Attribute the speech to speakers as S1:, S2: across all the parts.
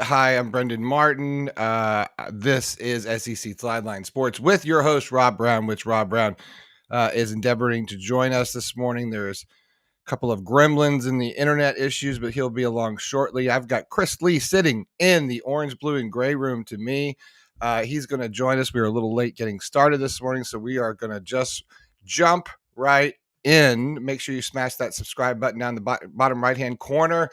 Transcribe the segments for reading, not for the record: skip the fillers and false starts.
S1: Hi, I'm Brendan Martin. This is SEC Sidelines Sports with your host, Rob Browne, which Rob Browne is endeavoring to join us this morning. There's a couple of gremlins in the internet issues, but he'll be along shortly. I've got Chris Lee sitting in the orange, blue, and gray room to me. He's going to join us. We were a little late getting started this morning, so we are going to just jump right in. Make sure you smash that subscribe button down the bottom right-hand corner.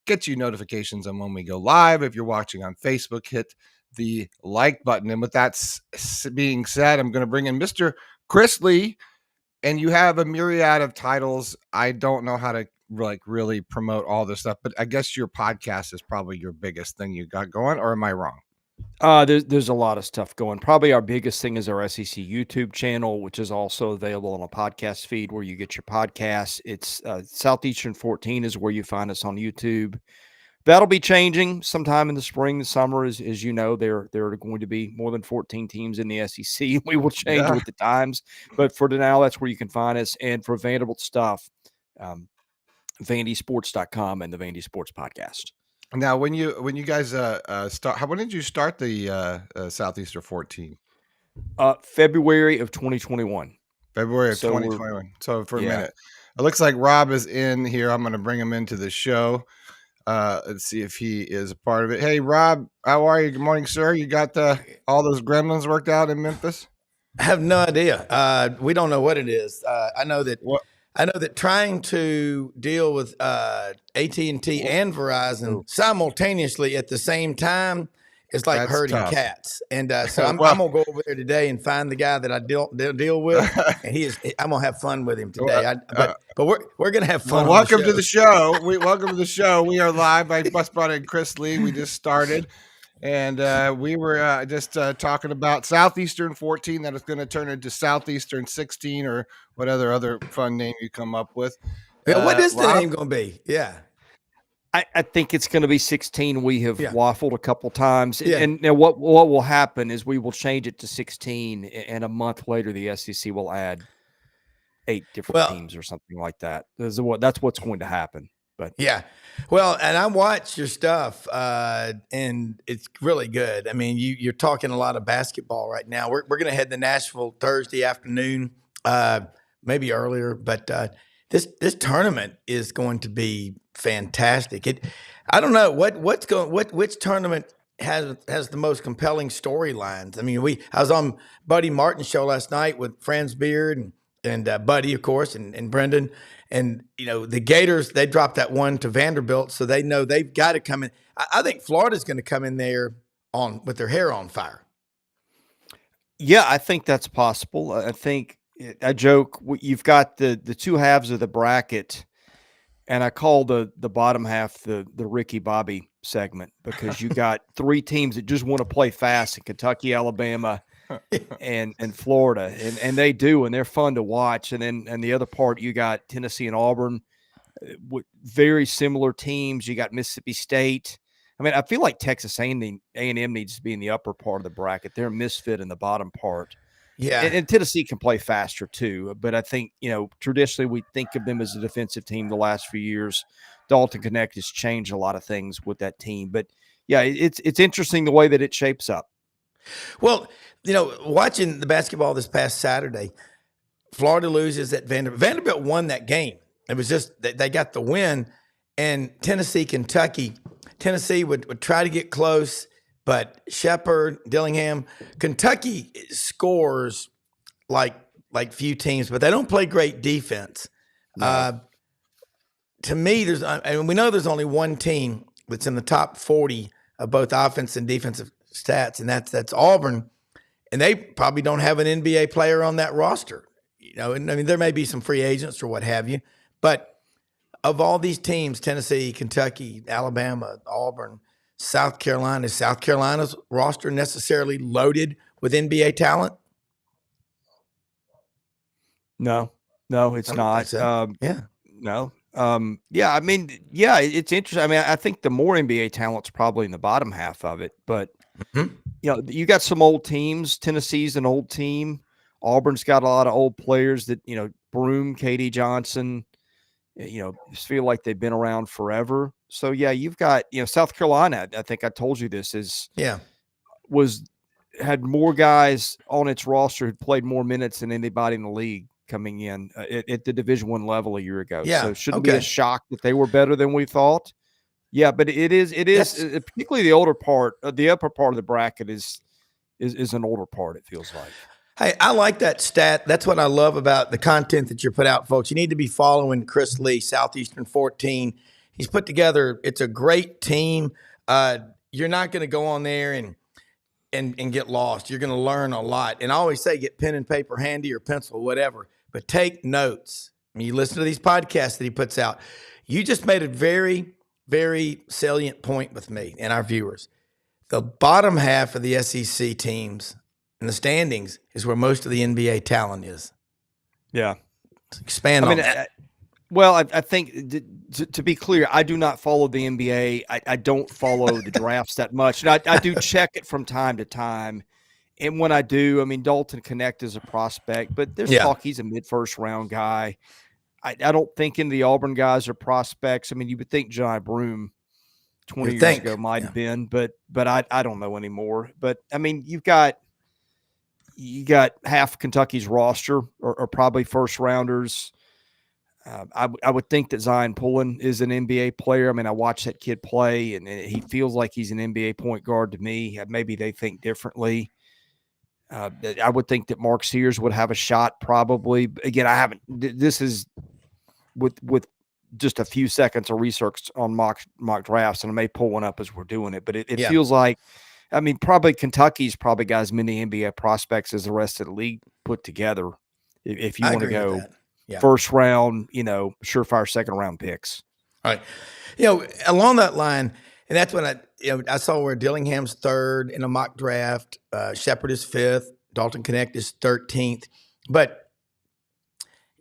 S1: Get you notifications on when we go live. If you're watching on Facebook, hit the like button. And with that being said, I'm going to bring in Mr. Chris Lee, and you have a myriad of titles. I don't know how to really promote all this stuff, but I guess your podcast is probably your biggest thing you got going, or am I wrong?
S2: There's a lot of stuff going. Probably our biggest thing is our SEC YouTube channel, which is also available on a podcast feed where you get your podcasts. It's Southeastern 14 is where you find us on YouTube. That'll be changing sometime in the spring, the summer. As you know, there are going to be more than 14 teams in the SEC. We will change with the times, but for now, that's where you can find us. And for Vanderbilt stuff, VandySports.com and the Vandy Sports Podcast.
S1: Now, when you guys start, when did you start the Southeastern 14?
S2: February of 2021.
S1: February of 2021. So for a minute, it looks like Rob is in here. I'm going to bring him into the show. Let's see if he is a part of it. Hey, Rob, how are you? Good morning, sir. You got all those gremlins worked out in Memphis?
S3: I have no idea. We don't know what it is. I know that trying to deal with AT&T and Verizon simultaneously at the same time is like herding cats. And so I'm gonna go over there today and find the guy that I deal with, and I'm gonna have fun with him today. But we're gonna have fun.
S1: Well, welcome to the show. Welcome to the show. We are live. I just brought in Chris Lee. We just started. And we were just talking about Southeastern 14 that is going to turn into Southeastern 16 or what other fun name you come up with.
S3: What is the name going to be? Yeah.
S2: I think it's going to be 16. We have waffled a couple times.
S3: Yeah.
S2: And now what will happen is we will change it to 16, and a month later the SEC will add 8 different teams or something like that. That's what's going to happen. But
S3: yeah. Well, and I watched your stuff, and it's really good. I mean, you're talking a lot of basketball right now. We're going to head to Nashville Thursday afternoon, maybe earlier, but this tournament is going to be fantastic. I don't know which tournament has the most compelling storylines. I mean, I was on Buddy Martin's show last night with Franz Beard and Buddy, of course, and Brendan. And, the Gators, they dropped that one to Vanderbilt, so they know they've got to come in. I think Florida's going to come in there with their hair on fire.
S2: Yeah, I think that's possible. I think I joke, you've got the two halves of the bracket, and I call the bottom half the Ricky Bobby segment, because you got 3 teams that just want to play fast in Kentucky, Alabama, and Florida, and they do, and they're fun to watch. And then the other part, you got Tennessee and Auburn, with very similar teams. You got Mississippi State. I mean, I feel like Texas A&M needs to be in the upper part of the bracket. They're a misfit in the bottom part.
S3: Yeah,
S2: and Tennessee can play faster too. But I think traditionally we think of them as a defensive team the last few years. Dalton Connect has changed a lot of things with that team. But yeah, it's interesting the way that it shapes up.
S3: Well, watching the basketball this past Saturday, Florida loses at Vanderbilt. Vanderbilt won that game. It was just they got the win. And Kentucky would try to get close, but Shepherd, Dillingham, Kentucky scores like few teams, but they don't play great defense. No. To me, we know there's only one team that's in the top 40 of both offense and defensive stats, and that's Auburn, and they probably don't have an NBA player on that roster. And I mean, there may be some free agents or what have you, but of all these teams, Tennessee, Kentucky, Alabama, Auburn, South Carolina, is South Carolina's roster necessarily loaded with NBA talent?
S2: No, it's not. No. I mean, it's interesting. I mean, I think the more NBA talent's probably in the bottom half of it, but you got some old teams. Tennessee's an old team. Auburn's got a lot of old players that, Broome, Katie Johnson, feel like they've been around forever. So yeah, you've got, South Carolina, I think I told you this, had more guys on its roster who played more minutes than anybody in the league coming in at the Division I level a year ago.
S3: Yeah.
S2: So it shouldn't be a shock that they were better than we thought. Yeah, but it is particularly the older part, the upper part of the bracket is an older part, it feels like.
S3: Hey, I like that stat. That's what I love about the content that you put out, folks. You need to be following Chris Lee, Southeastern 14. He's put together, it's a great team. You're not going to go on there and get lost. You're going to learn a lot. And I always say get pen and paper handy or pencil, whatever, but take notes. I mean, you listen to these podcasts that he puts out. You just made a very, very salient point with me and our viewers. The bottom half of the SEC teams in the standings is where most of the NBA talent is.
S2: Yeah.
S3: Expand on that.
S2: I think to be clear, I do not follow the NBA. I don't follow the drafts that much. And I do check it from time to time. And when I do, I mean, Dalton Connect is a prospect, but there's talk he's a mid-first round guy. I don't think any of the Auburn guys are prospects. I mean, you would think John Broome 20 years ago might have been, but I don't know anymore. But, I mean, you got half Kentucky's roster or probably first rounders. I would think that Zion Pullen is an NBA player. I mean, I watched that kid play, and he feels like he's an NBA point guard to me. Maybe they think differently. I would think that Mark Sears would have a shot probably. Again, I haven't – this is with just a few seconds of research on mock drafts, and I may pull one up as we're doing it. But it feels like – I mean, probably Kentucky's probably got as many NBA prospects as the rest of the league put together. If you want to go first round, surefire second round picks.
S3: All right. Along that line, and that's when I saw where Dillingham's third in a mock draft, Shepherd is fifth, Dalton Connect is 13th. But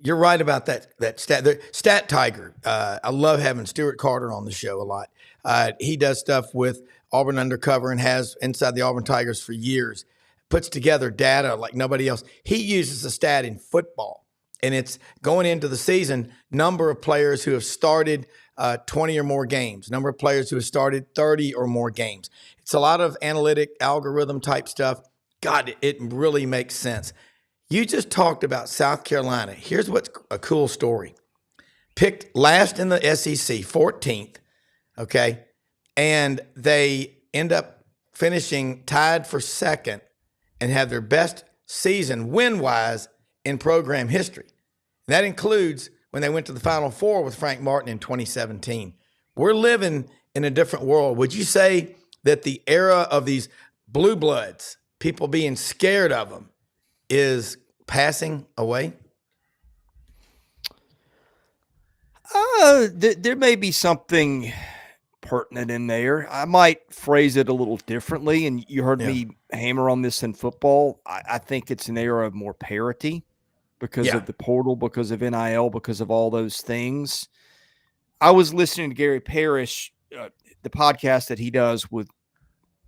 S3: you're right about that stat. The Stat Tiger. I love having Stuart Carter on the show a lot. He does stuff with Auburn Undercover and has inside the Auburn Tigers for years, puts together data like nobody else. He uses a stat in football, and it's going into the season, number of players who have started 20 or more games, number of players who have started 30 or more games. It's a lot of analytic algorithm type stuff. God, it really makes sense. You just talked about South Carolina. Here's what's a cool story. Picked last in the SEC, 14th, okay? And they end up finishing tied for second and have their best season win-wise in program history. And that includes when they went to the Final Four with Frank Martin in 2017. We're living in a different world. Would you say that the era of these blue bloods, people being scared of them, is passing away?
S2: There may be something pertinent in there. I might phrase it a little differently, and you heard me hammer on this in football. I think it's an era of more parity because of the portal, because of NIL, because of all those things. I was listening to Gary Parrish, the podcast that he does with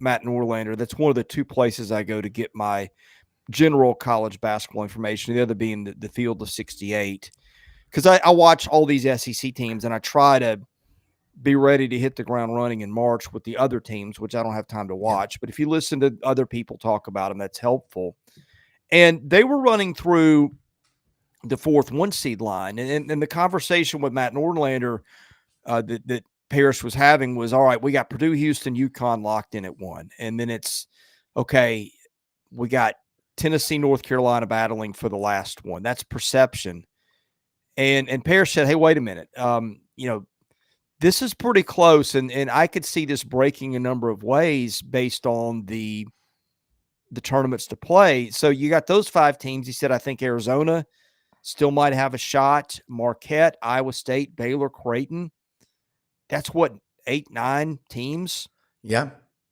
S2: Matt Norlander. That's one of the two places I go to get my general college basketball information, the other being the Field of 68. Because I watch all these SEC teams, and I try to be ready to hit the ground running in March with the other teams, which I don't have time to watch. But if you listen to other people talk about them, that's helpful. And they were running through the 4th 1-seed line. And the conversation with Matt Norlander that Parrish was having was, all right, we got Purdue, Houston, UConn locked in at 1. And then it's, okay, we got Tennessee, North Carolina battling for the last one. That's perception. And Parrish said, hey, wait a minute. This is pretty close, and I could see this breaking a number of ways based on the tournaments to play. So you got those 5 teams. He said, I think Arizona still might have a shot. Marquette, Iowa State, Baylor, Creighton. That's what, 8, 9 teams?
S3: Yeah.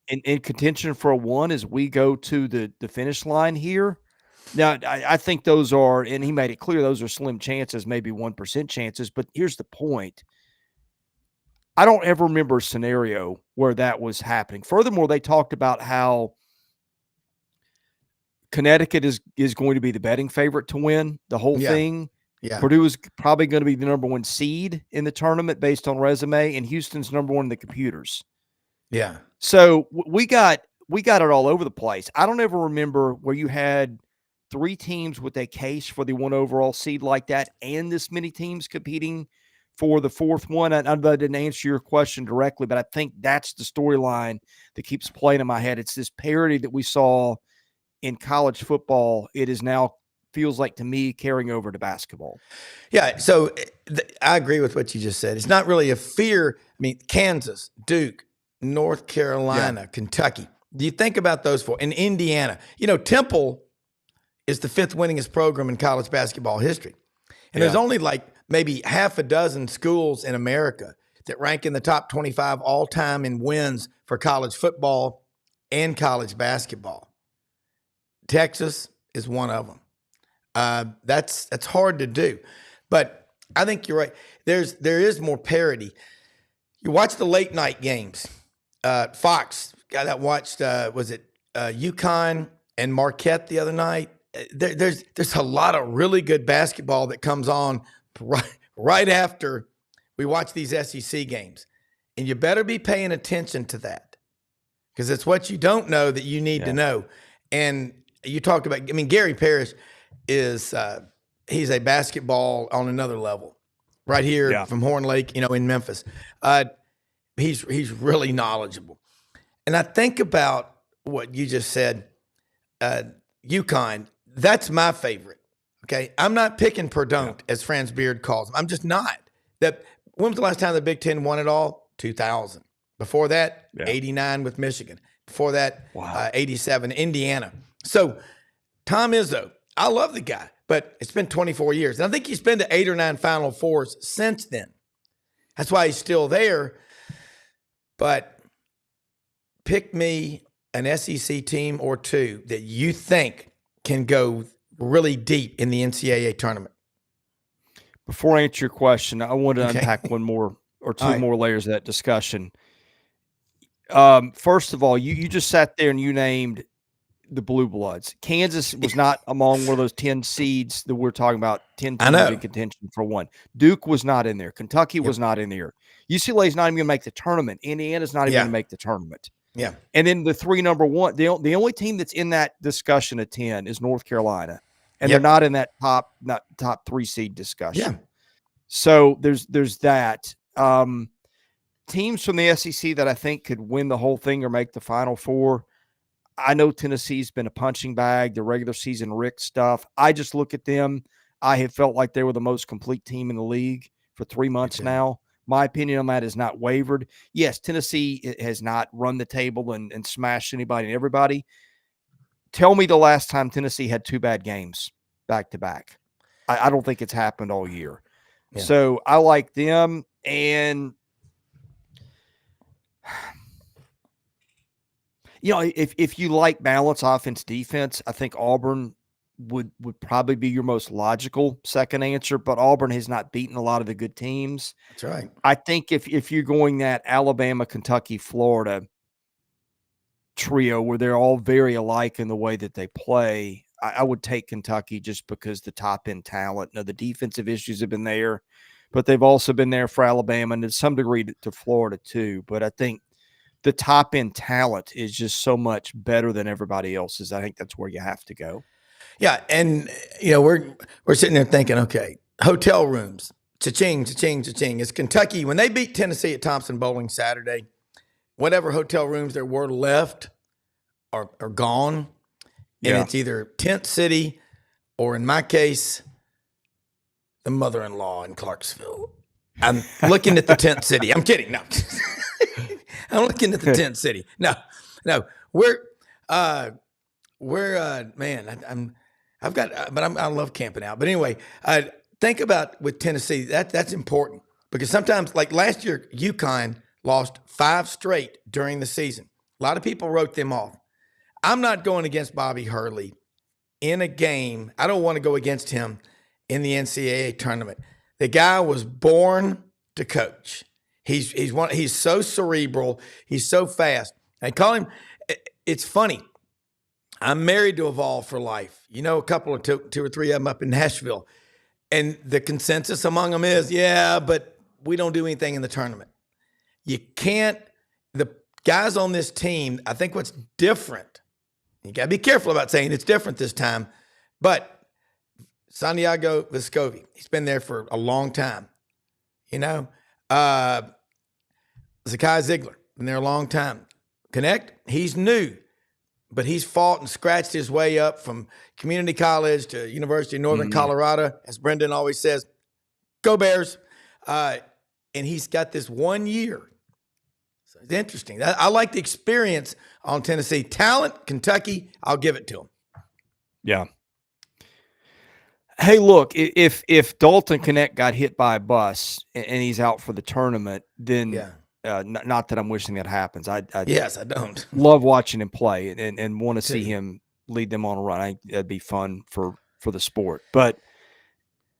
S2: In contention for a 1 as we go to the finish line here. Now, I think those are, and he made it clear, those are slim chances, maybe 1% chances. But here's the point. I don't ever remember a scenario where that was happening. Furthermore, they talked about how Connecticut is going to be the betting favorite to win the whole thing.
S3: Yeah.
S2: Purdue is probably going to be the number 1 seed in the tournament based on resume, and Houston's number 1 in the computers.
S3: Yeah.
S2: So we got it all over the place. I don't ever remember where you had 3 teams with a case for the 1 overall seed like that, and this many teams competing for the 4th one. I didn't answer your question directly, but I think that's the storyline that keeps playing in my head. It's this parity that we saw in college football. It is now feels like to me carrying over to basketball.
S3: Yeah. So I agree with what you just said. It's not really a fear. I mean, Kansas, Duke, North Carolina, Kentucky. Do you think about those 4? And Indiana. Temple is the 5th winningest program in college basketball history. And there's only like maybe half a dozen schools in America that rank in the top 25 all time in wins for college football and college basketball. Texas is one of them. That's hard to do, but I think you're right. There is more parity. You watch the late night games. Fox, guy that watched was it UConn and Marquette the other night? There's a lot of really good basketball that comes on right after we watch these SEC games, and you better be paying attention to that because it's what you don't know that you need to know. And you talked about, Gary Parrish is he's a basketball on another level right here from Horn Lake, in Memphis. He's really knowledgeable. And I think about what you just said, UConn, that's my favorite. Okay. I'm not picking Perdon't, as Franz Beard calls him. I'm just not. When was the last time the Big Ten won it all? 2000. Before that, 89 with Michigan. Before that, 87, Indiana. So Tom Izzo, I love the guy, but it's been 24 years. And I think he's been to 8 or 9 Final Fours since then. That's why he's still there. But pick me an SEC team or 2 that you think can go really deep in the NCAA tournament.
S2: Before I answer your question, I want to unpack one more or 2 more layers of that discussion. First of all, you just sat there and you named the Blue Bloods. Kansas was not among one of those 10 seeds that we're talking about, 10 teams in contention for 1. Duke was not in there. Kentucky was not in there. UCLA's not even going to make the tournament. Indiana's not even going to make the tournament.
S3: Yeah.
S2: And then the 3 number 1, the only team that's in that discussion at 10 is North Carolina. And they're not in that top 3 seed discussion. Yeah. So there's that. Teams from the SEC that I think could win the whole thing or make the Final Four. I know Tennessee's been a punching bag, the regular season Rick stuff. I just look at them. I have felt like they were the most complete team in the league for 3 months now. My opinion on that has not wavered. Yes, Tennessee has not run the table and smashed anybody and everybody. Tell me the last time Tennessee had 2 bad games back to back. I don't think it's happened all year. Yeah. So I like them. And if you like balance offense, defense, I think Auburn would probably be your most logical second answer, but Auburn has not beaten a lot of the good teams.
S3: That's right.
S2: I think if you're going that Alabama, Kentucky, Florida trio where they're all very alike in the way that they play, I would take Kentucky just because the top end talent. The defensive issues have been there, but they've also been there for Alabama and to some degree to Florida too. But I think the top end talent is just so much better than everybody else's. I think that's where you have to go.
S3: Yeah, and we're sitting there thinking, okay, hotel rooms, cha-ching, cha-ching, cha-ching. It's Kentucky when they beat Tennessee at Thompson Bowling Saturday. Whatever hotel rooms there were left are gone, and it's either Tent City or, in my case, the mother-in-law in Clarksville. I'm looking at the Tent City. I'm kidding. No. I'm looking at the Tent City. No, man, I love camping out. But anyway, think about with Tennessee, that's important because sometimes, like last year, UConn lost 5 straight during the season. A lot of people wrote them off. I'm not going against Bobby Hurley in a game. I don't want to go against him in the NCAA tournament. The guy was born to coach. He's so cerebral. He's so fast. I call him. It's funny. I'm married to Evolve for life. A couple of 2 or 3 of them up in Nashville, And the consensus among them is, yeah, but we don't do anything in the tournament. You can't. The guys on this team, I think what's different, you got to be careful about saying it's different this time, but Santiago Vescovi, he's been there for a long time. Zakai Ziegler, been there a long time. Connect, he's new, but he's fought and scratched his way up from community college to University of Northern Colorado. As Brendan always says, go Bears. And he's got this 1 year. So it's interesting. I like the experience on Tennessee. Talent, Kentucky, I'll give it to them.
S2: Yeah. Hey, look, if Dalton Connect got hit by a bus and he's out for the tournament, then not that I'm wishing that happens. I
S3: don't
S2: love watching him play and want to see him lead them on a run. I think that'd be fun for the sport. But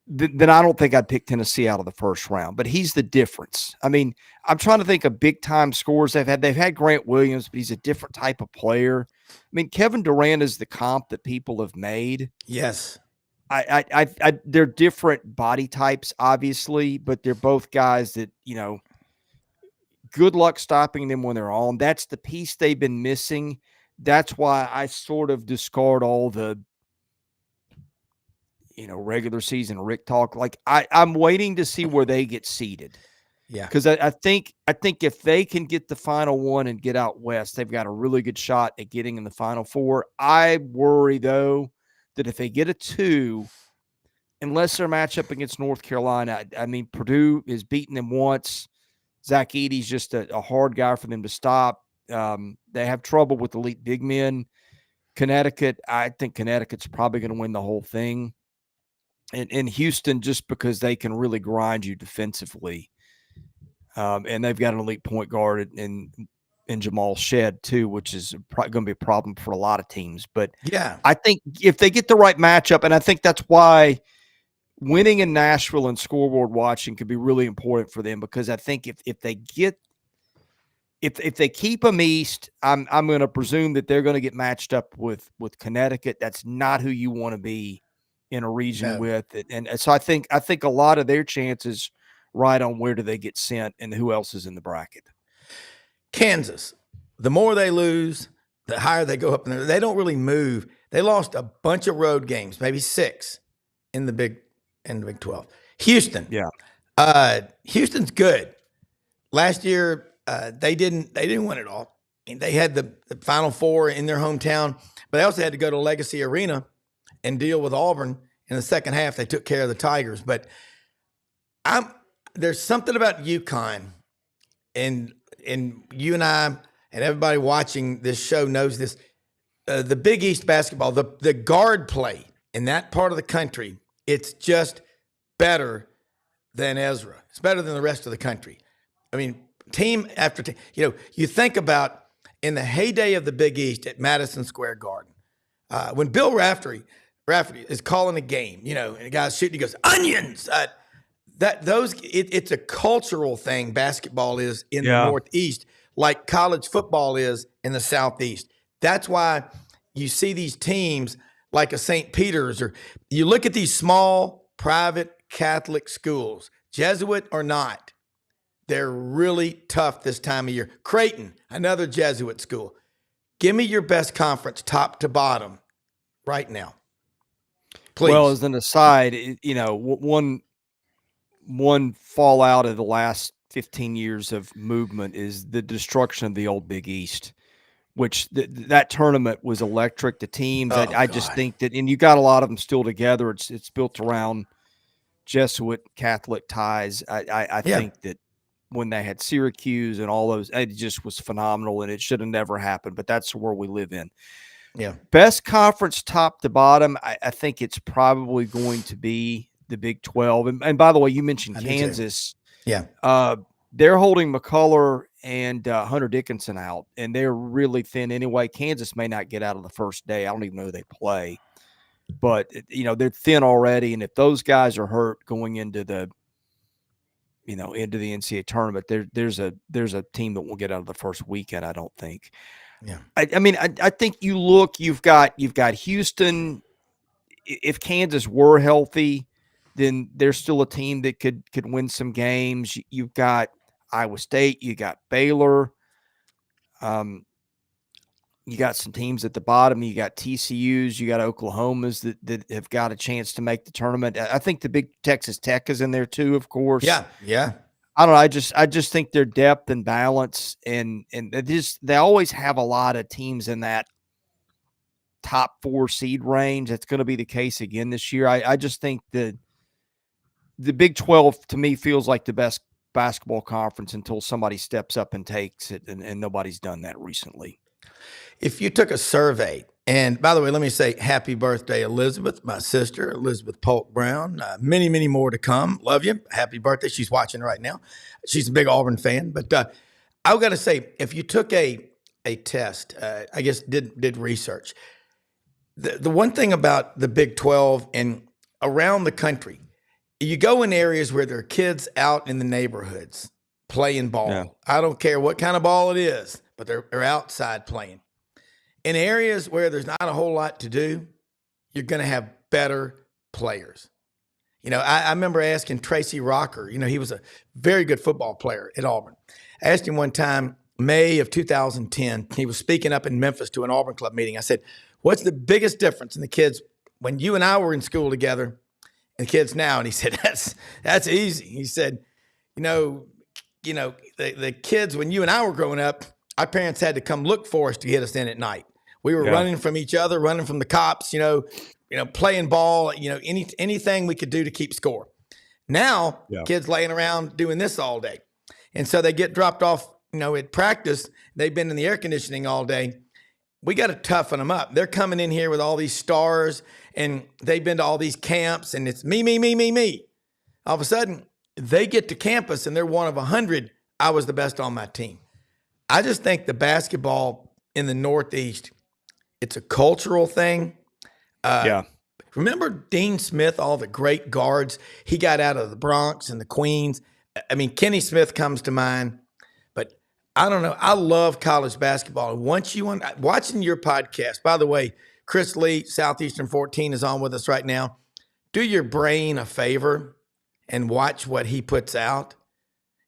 S2: then I don't think I'd pick Tennessee out of the first round. But he's the difference. I mean, I'm trying to think of big time scores they've had. They've had Grant Williams, but he's a different type of player. I mean, Kevin Durant is the comp that people have made.
S3: Yes.
S2: They're different body types, obviously, but they're both guys that, good luck stopping them when they're on. That's the piece they've been missing. That's why I sort of discard all the, regular season Rick talk. Like I'm waiting to see where they get seated.
S3: Yeah.
S2: Because I think if they can get the final one and get out west, they've got a really good shot at getting in the final four. I worry, though, that if they get a 2, unless their matchup against North Carolina, I mean, Purdue has beaten them once. Zach Edey's just a hard guy for them to stop. They have trouble with elite big men. Connecticut, I think Connecticut's probably going to win the whole thing. And Houston, just because they can really grind you defensively. And they've got an elite point guard in Jamal Shed, too, which is going to be a problem for a lot of teams. But
S3: yeah,
S2: I think if they get the right matchup, and I think that's why winning in Nashville and scoreboard watching could be really important for them, because I think if they keep them east, I'm going to presume that they're going to get matched up with Connecticut. That's not who you want to be in a region with. And so I think a lot of their chances right on where do they get sent and who else is in the bracket.
S3: Kansas, the more they lose, the higher they go up in there. They don't really move. They lost a bunch of road games, maybe 6 in the Big 12. Houston.
S2: Yeah.
S3: Houston's good. Last year, they didn't win it all. I mean, they had the Final Four in their hometown, but they also had to go to Legacy Arena and deal with Auburn in the second half. They took care of the Tigers. But there's something about UConn, and you and I and everybody watching this show knows this. The Big East basketball, the guard play in that part of the country, it's just better than Ezra. It's better than the rest of the country. I mean, team after team. You think about in the heyday of the Big East at Madison Square Garden, when Bill Raftery is calling a game, and the guy's shooting, he goes, onions. It's a cultural thing. Basketball is in the Northeast, like college football is in the Southeast. That's why you see these teams like a St. Peter's, or you look at these small private Catholic schools, Jesuit or not, they're really tough this time of year. Creighton, another Jesuit school. Give me your best conference, top to bottom, right now, please.
S2: Well, as an aside, one fallout of the last 15 years of movement is the destruction of the old Big East, which that tournament was electric. The teams, I just think that, and you got a lot of them still together. It's built around Jesuit Catholic ties. I think that when they had Syracuse and all those, it just was phenomenal, and it should have never happened, but that's the world we live in.
S3: Yeah.
S2: Best conference top to bottom, I think it's probably going to be the Big 12. And by the way, you mentioned Kansas.
S3: Yeah.
S2: They're holding McCullough and Hunter Dickinson out, and they're really thin anyway. Kansas may not get out of the first day. I don't even know who they play. But, they're thin already, and if those guys are hurt going into the into the NCAA tournament, there's a team that will get out of the first weekend, I don't think.
S3: Yeah.
S2: I think you've got Houston. If Kansas were healthy, then there's still a team that could win some games. You've got Iowa State, you got Baylor, you got some teams at the bottom. You got TCUs, you got Oklahomas that have got a chance to make the tournament. I think the big Texas Tech is in there too, of course.
S3: Yeah.
S2: I don't know. I just think their depth and balance and they always have a lot of teams in that top 4 seed range. That's going to be the case again this year. I just think the Big 12 to me feels like the best basketball conference until somebody steps up and takes it, and nobody's done that recently.
S3: If you took a survey, and by the way, let me say happy birthday, Elizabeth, my sister, Elizabeth Polk Brown. Many, many more to come. Love you. Happy birthday. She's watching right now. She's a big Auburn fan. But I've got to say, if you took a test, I guess did research, the one thing about the Big 12 and around the country, you go in areas where there are kids out in the neighborhoods playing ball. Yeah. I don't care what kind of ball it is, but they're outside playing. In areas where there's not a whole lot to do, you're going to have better players. I remember asking Tracy Rocker, he was a very good football player at Auburn. I asked him one time, May of 2010, he was speaking up in Memphis to an Auburn Club meeting. I said, what's the biggest difference in the kids when you and I were in school together and the kids now? And he said, that's easy. He said, the kids, when you and I were growing up, our parents had to come look for us to get us in at night. We were running from each other, running from the cops, playing ball, anything we could do to keep score. Now, kids laying around doing this all day. And so they get dropped off, at practice. They've been in the air conditioning all day. We got to toughen them up. They're coming in here with all these stars, and they've been to all these camps, and it's me. All of a sudden, they get to campus, and they're one of 100. I was the best on my team. I just think the basketball in the Northeast, it's a cultural thing. Remember Dean Smith, all the great guards he got out of the Bronx and the Queens? I mean, Kenny Smith comes to mind, but I don't know. I love college basketball. Once watching your podcast, by the way, Chris Lee, Southeastern 14 is on with us right now. Do your brain a favor and watch what he puts out.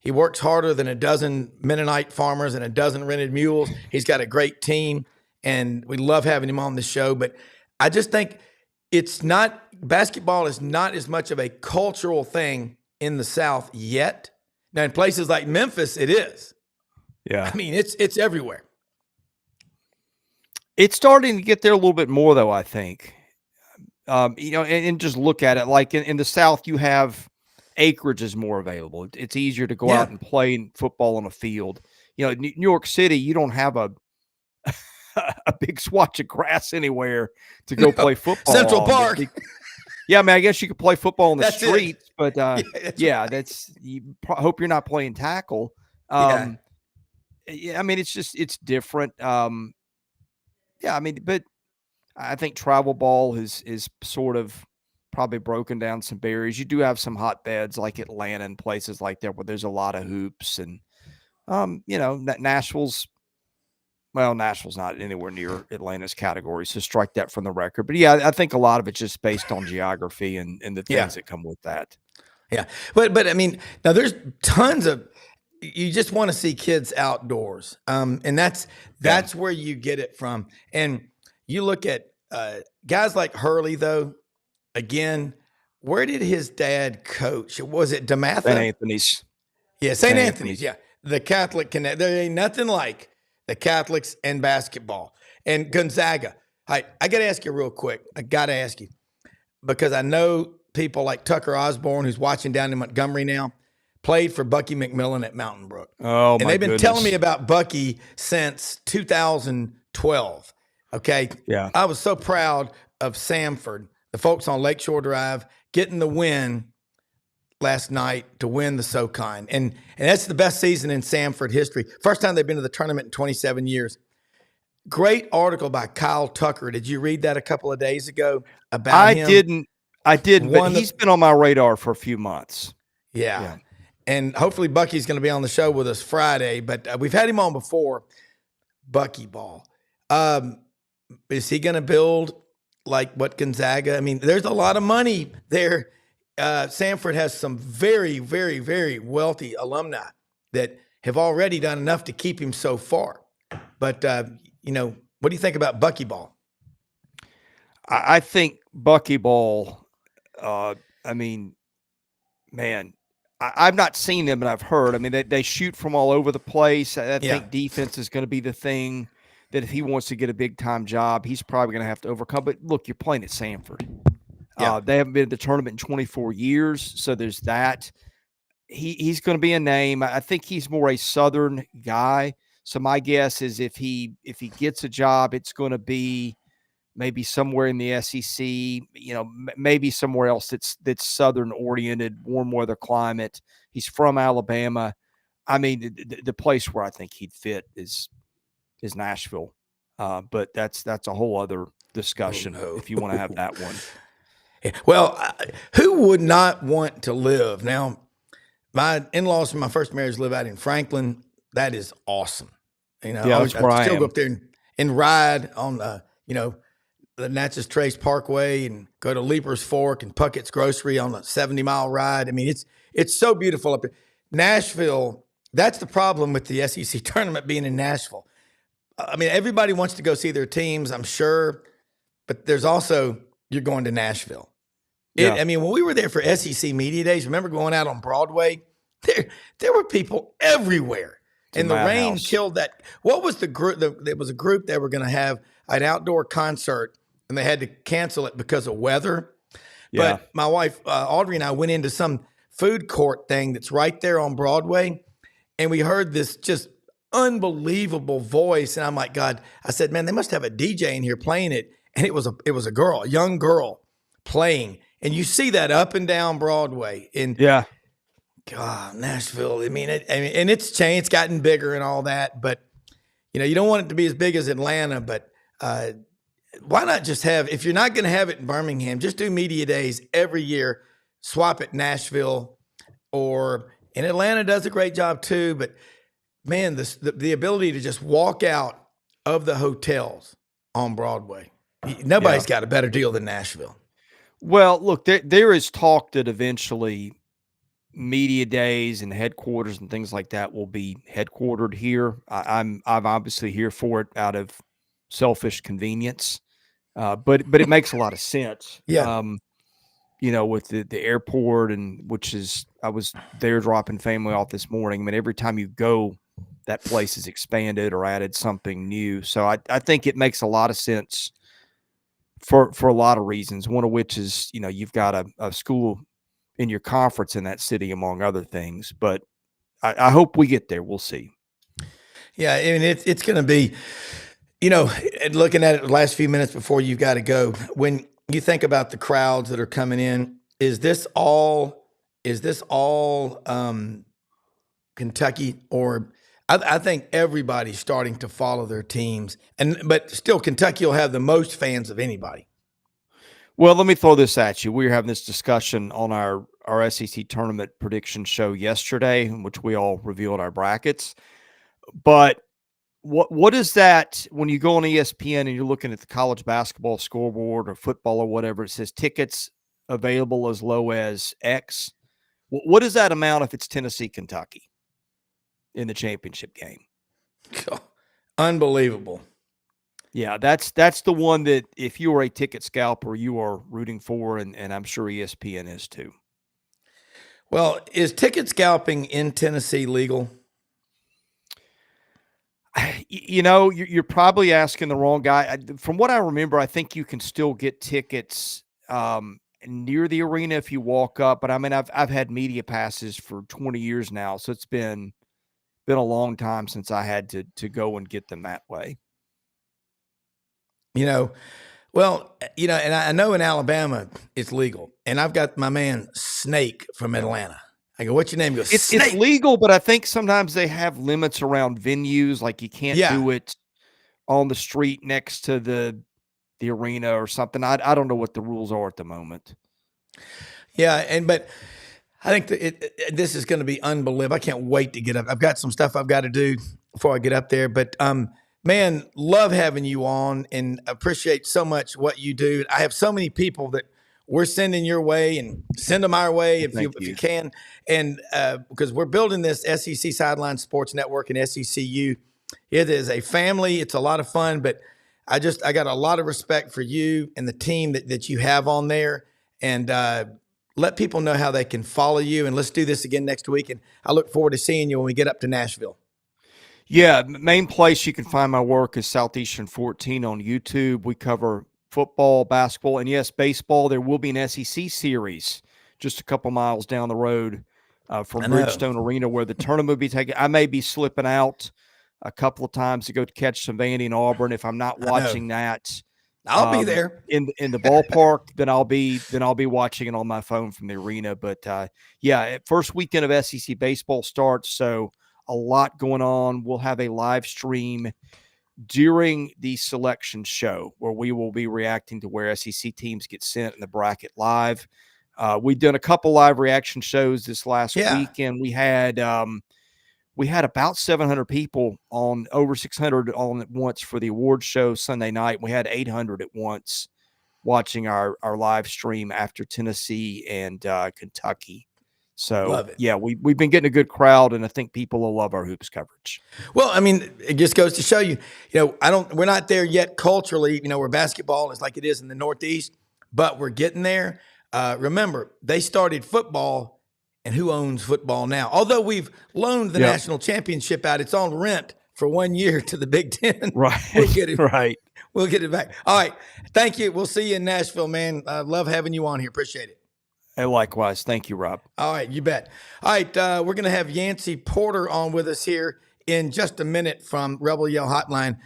S3: He works harder than a dozen Mennonite farmers and a dozen rented mules. He's got a great team, and we love having him on the show. But I just think basketball is not as much of a cultural thing in the South yet. Now, in places like Memphis, it is.
S2: Yeah.
S3: I mean, it's everywhere.
S2: It's starting to get there a little bit more, though, I think. And just look at it. Like in the South, you have acreage is more available. It's easier to go out and play football on a field. New York City, you don't have a big swatch of grass anywhere to go play football.
S3: Central Park.
S2: I guess you could play football on the streets, but hope you're not playing tackle. It's different. But I think travel ball is sort of probably broken down some barriers. You do have some hotbeds like Atlanta and places like that where there's a lot of hoops, and Nashville's not anywhere near Atlanta's category, so strike that from the record. But I think a lot of it's just based on geography and the things that come with that.
S3: Yeah, but I mean, now there's tons of. You just want to see kids outdoors, and that's where you get it from. And you look at guys like Hurley, though. Again, where did his dad coach? Was it DeMatha?
S2: St. Anthony's.
S3: Yeah, St. Anthony's. Yeah, the Catholic connect. There ain't nothing like the Catholics and basketball. And Gonzaga. I got to ask you real quick. I got to ask you because I know people like Tucker Osborne, who's watching down in Montgomery now, played for Bucky McMillan at Mountain Brook.
S2: Oh,
S3: and they've been telling me about Bucky since 2012. Okay.
S2: Yeah.
S3: I was so proud of Samford, the folks on Lakeshore Drive, getting the win last night to win the SoCon. And that's the best season in Samford history. First time they've been to the tournament in 27 years. Great article by Kyle Tucker. Did you read that a couple of days ago about him?
S2: I didn't, but he's been on my radar for a few months.
S3: Yeah. And hopefully Bucky's going to be on the show with us Friday, but we've had him on before. Bucky ball. Is he going to build like what Gonzaga? I mean, there's a lot of money there Sanford has some very, very, very wealthy alumni that have already done enough to keep him so far. But, what do you think about Buckyball?
S2: I think Buckyball, man, I've not seen them, but I've heard. I mean, they shoot from all over the place. I think defense is going to be the thing that if he wants to get a big-time job, he's probably going to have to overcome. But, look, you're playing at Sanford.
S3: Yeah.
S2: They haven't been in the tournament in 24 years, so there's that. He's going to be a name. I think he's more a Southern guy. So my guess is if he gets a job, it's going to be maybe somewhere in the SEC, maybe somewhere else that's Southern oriented, warm weather climate. He's from Alabama. I mean, the place where I think he'd fit is Nashville. But that's a whole other discussion if you want to have that one.
S3: Well, who would not want to live? Now, my in-laws from my first marriage live out in Franklin. That is awesome.
S2: That's where I
S3: still
S2: am.
S3: go up there and ride on, the Natchez Trace Parkway and go to Leaper's Fork and Puckett's Grocery on a 70-mile ride. I mean, it's so beautiful up there. Nashville, that's the problem with the SEC tournament being in Nashville. I mean, everybody wants to go see their teams, I'm sure, but there's also you're going to Nashville.
S2: Yeah.
S3: I mean, when we were there for SEC Media Days, remember going out on Broadway? There were people everywhere. And the rain killed that. What was the group? There was a group that were going to have an outdoor concert, and they had to cancel it because of weather.
S2: Yeah.
S3: But my wife, Audrey, and I went into some food court thing that's right there on Broadway, and we heard this just unbelievable voice. And I'm like, God, I said, man, they must have a DJ in here playing it. And it was a girl, a young girl playing. And you see that up and down Broadway. And God, Nashville. I mean, and it's changed, it's gotten bigger and all that. But you don't want it to be as big as Atlanta. But why not just have? If you're not going to have it in Birmingham, just do media days every year. Swap it Nashville, and Atlanta does a great job too. But man, the ability to just walk out of the hotels on Broadway. Nobody's got a better deal than Nashville.
S2: Well, look, there is talk that eventually media days and headquarters and things like that will be headquartered here. I'm obviously here for it out of selfish convenience, but it makes a lot of sense.
S3: Yeah.
S2: With the airport I was there dropping family off this morning. I mean, every time you go, that place is expanded or added something new. So I think it makes a lot of sense for a lot of reasons, one of which is, you've got a school in your conference in that city, among other things. But I hope we get there. We'll see.
S3: Yeah, I mean, it's going to be, looking at it the last few minutes before you've got to go, when you think about the crowds that are coming in, is this all Kentucky, or I think everybody's starting to follow their teams, but still Kentucky will have the most fans of anybody.
S2: Well, let me throw this at you. We were having this discussion on our SEC tournament prediction show yesterday, in which we all revealed our brackets. But what is that when you go on ESPN and you're looking at the college basketball scoreboard or football or whatever, it says tickets available as low as X. What is that amount if it's Tennessee, Kentucky in the championship game?
S3: Unbelievable.
S2: Yeah, that's the one that if you are a ticket scalper, you are rooting for, and I'm sure ESPN is too.
S3: Well, is ticket scalping in Tennessee legal?
S2: You're probably asking the wrong guy. From what I remember, I think you can still get tickets near the arena if you walk up. But I mean, I've had media passes for 20 years now, so it's been a long time since I had to go and get them that way.
S3: Well, and I know in Alabama it's legal, and I've got my man Snake from Atlanta. I go, what's your name? He goes,
S2: it's legal, but I think sometimes they have limits around venues, like you can't do it on the street next to the arena or something. I don't know what the rules are at the moment.
S3: Yeah, but I think this is going to be unbelievable. I can't wait to get up. I've got some stuff I've got to do before I get up there, but man, love having you on and appreciate so much what you do. I have so many people that we're sending your way, and send them our way if you can. And because we're building this SEC Sidelines Sports Network and SECU, it is a family. It's a lot of fun, but I got a lot of respect for you and the team that you have on there. And let people know how they can follow you. And let's do this again next week. And I look forward to seeing you when we get up to Nashville.
S2: Yeah, main place you can find my work is Southeastern 14 on YouTube. We cover football, basketball, and yes, baseball. There will be an SEC series just a couple miles down the road from Bridgestone Arena where the tournament will be taken. I may be slipping out a couple of times to go catch some Vandy and Auburn. If I'm not watching that,
S3: I'll be there
S2: in the ballpark. then I'll be watching it on my phone from the arena. But yeah, first weekend of SEC baseball starts, so a lot going on. We'll have a live stream during the selection show where we will be reacting to where SEC teams get sent in the bracket live. We've done a couple live reaction shows this last weekend. We had about 700 people on, over 600 on at once for the awards show Sunday night. We had 800 at once watching our live stream after Tennessee and Kentucky. So, yeah, we've been getting a good crowd, and I think people will love our hoops coverage.
S3: Well, I mean, it just goes to show you, we're not there yet culturally, where basketball is like it is in the Northeast, but we're getting there. Remember, they started football, and who owns football now? Although we've loaned the national championship out, it's on rent for 1 year to the Big Ten.
S2: Right.
S3: We'll get it.
S2: Right.
S3: We'll get it back. All right. Thank you. We'll see you in Nashville, man. I love having you on here. Appreciate it.
S2: And likewise. Thank you, Rob.
S3: All right, you bet. All right, we're going to have Yancy Porter on with us here in just a minute from Rebel Yell Hotline.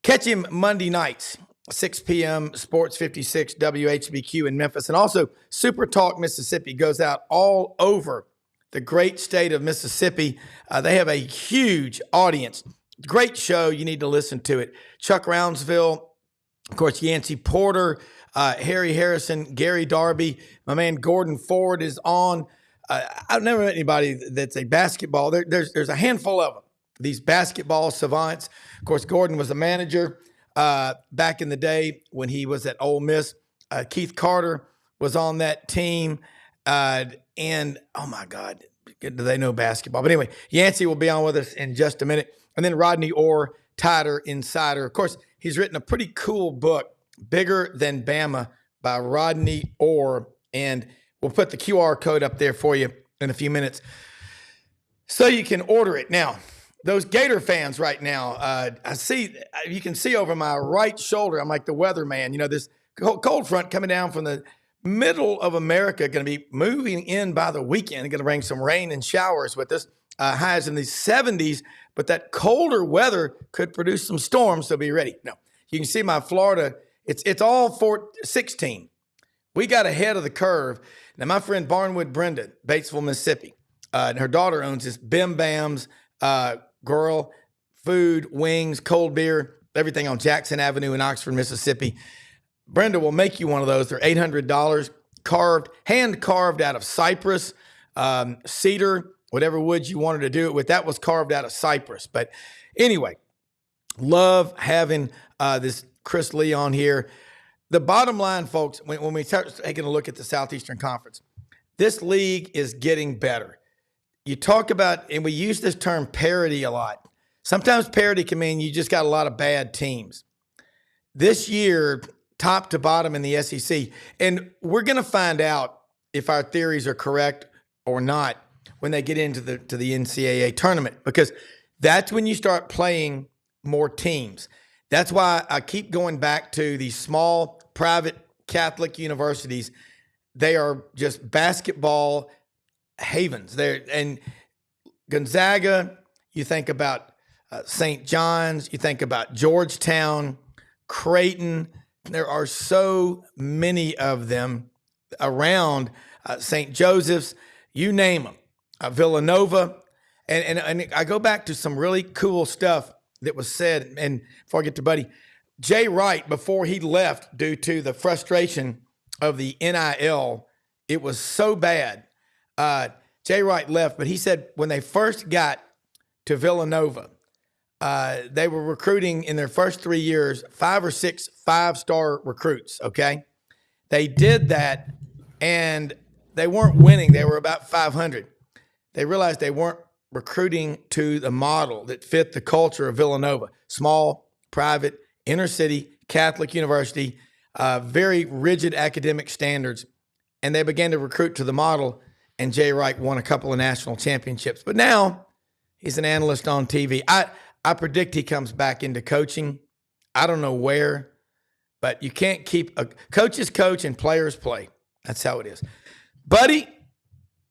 S3: Catch him Monday nights, 6 p.m., Sports 56 WHBQ in Memphis. And also, Super Talk Mississippi goes out all over the great state of Mississippi. They have a huge audience. Great show. You need to listen to it. Chuck Rounsville, of course, Yancy Porter, Harry Harrison, Gary Darby, my man Gordon Ford is on. I've never met anybody that's a basketball. There's a handful of them, these basketball savants. Of course, Gordon was a manager back in the day when he was at Ole Miss. Keith Carter was on that team. And, oh, my God, do they know basketball? But anyway, Yancy will be on with us in just a minute. And then Rodney Orr, Tighter Insider. Of course, he's written a pretty cool book, Bigger Than Bama, by Rodney Orr. And we'll put the QR code up there for you in a few minutes so you can order it. Now, those Gator fans right now, you can see over my right shoulder, I'm like the weatherman. This cold front coming down from the middle of America, going to be moving in by the weekend. Going to bring some rain and showers with us. Highs in the 70s, but that colder weather could produce some storms, so be ready. Now, you can see my Florida, it's all 16. We got ahead of the curve. Now, my friend Barnwood Brenda, Batesville, Mississippi, and her daughter owns this Bim Bam's Grill, food, wings, cold beer, everything on Jackson Avenue in Oxford, Mississippi. Brenda will make you one of those. They're $800, hand carved out of cypress, cedar, whatever wood you wanted to do it with. That was carved out of cypress. But anyway, love having this Chris Lee on here. The bottom line, folks, when we start taking a look at the Southeastern Conference, this league is getting better. You talk about, and we use this term parity a lot. Sometimes parity can mean you just got a lot of bad teams. This year, top to bottom in the SEC, and we're going to find out if our theories are correct or not when they get into the NCAA tournament, because that's when you start playing more teams. That's why I keep going back to these small private Catholic universities. They are just basketball havens. And Gonzaga, you think about St. John's, you think about Georgetown, Creighton. There are so many of them around, St. Joseph's, you name them. Villanova, and I go back to some really cool stuff that was said. And before I get to Buddy, Jay Wright, before he left due to the frustration of the NIL, it was so bad. Jay Wright left, but he said when they first got to Villanova, they were recruiting in their first 3 years 5 or 6 5-star recruits. Okay, They did that, and they weren't winning. They were about 500. They realized they weren't recruiting to the model that fit the culture of Villanova. Small, private, inner city, Catholic university, very rigid academic standards. And they began to recruit to the model, and Jay Wright won a couple of national championships. But now he's an analyst on TV. I predict he comes back into coaching. I don't know where, but you can't keep coaches coach and players play. That's how it is. Buddy,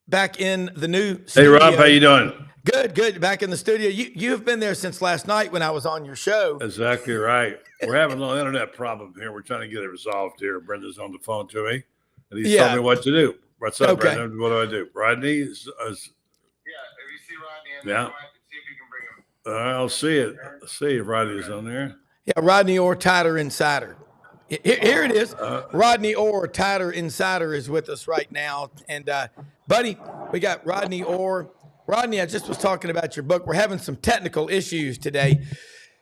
S3: back in the new studio.
S4: Hey, Rob, how you doing?
S3: Good. Back in the studio. You have been there since last night when I was on your show.
S4: Exactly right. We're having a little internet problem here. We're trying to get it resolved here. Brenda's on the phone to me, and he's told me what to do. What's up,
S3: Okay.
S4: Brenda? What do I do? Rodney is
S1: Yeah, if you see Rodney in
S4: Yeah.
S1: there, see if you can bring him.
S4: I'll see it. Let's see if Rodney's on there.
S3: Yeah, Rodney Orr, Tighter Insider. Here it is. Rodney Orr, Tighter Insider, is with us right now. And, buddy, we got Rodney Orr. Rodney, I just was talking about your book. We're having some technical issues today,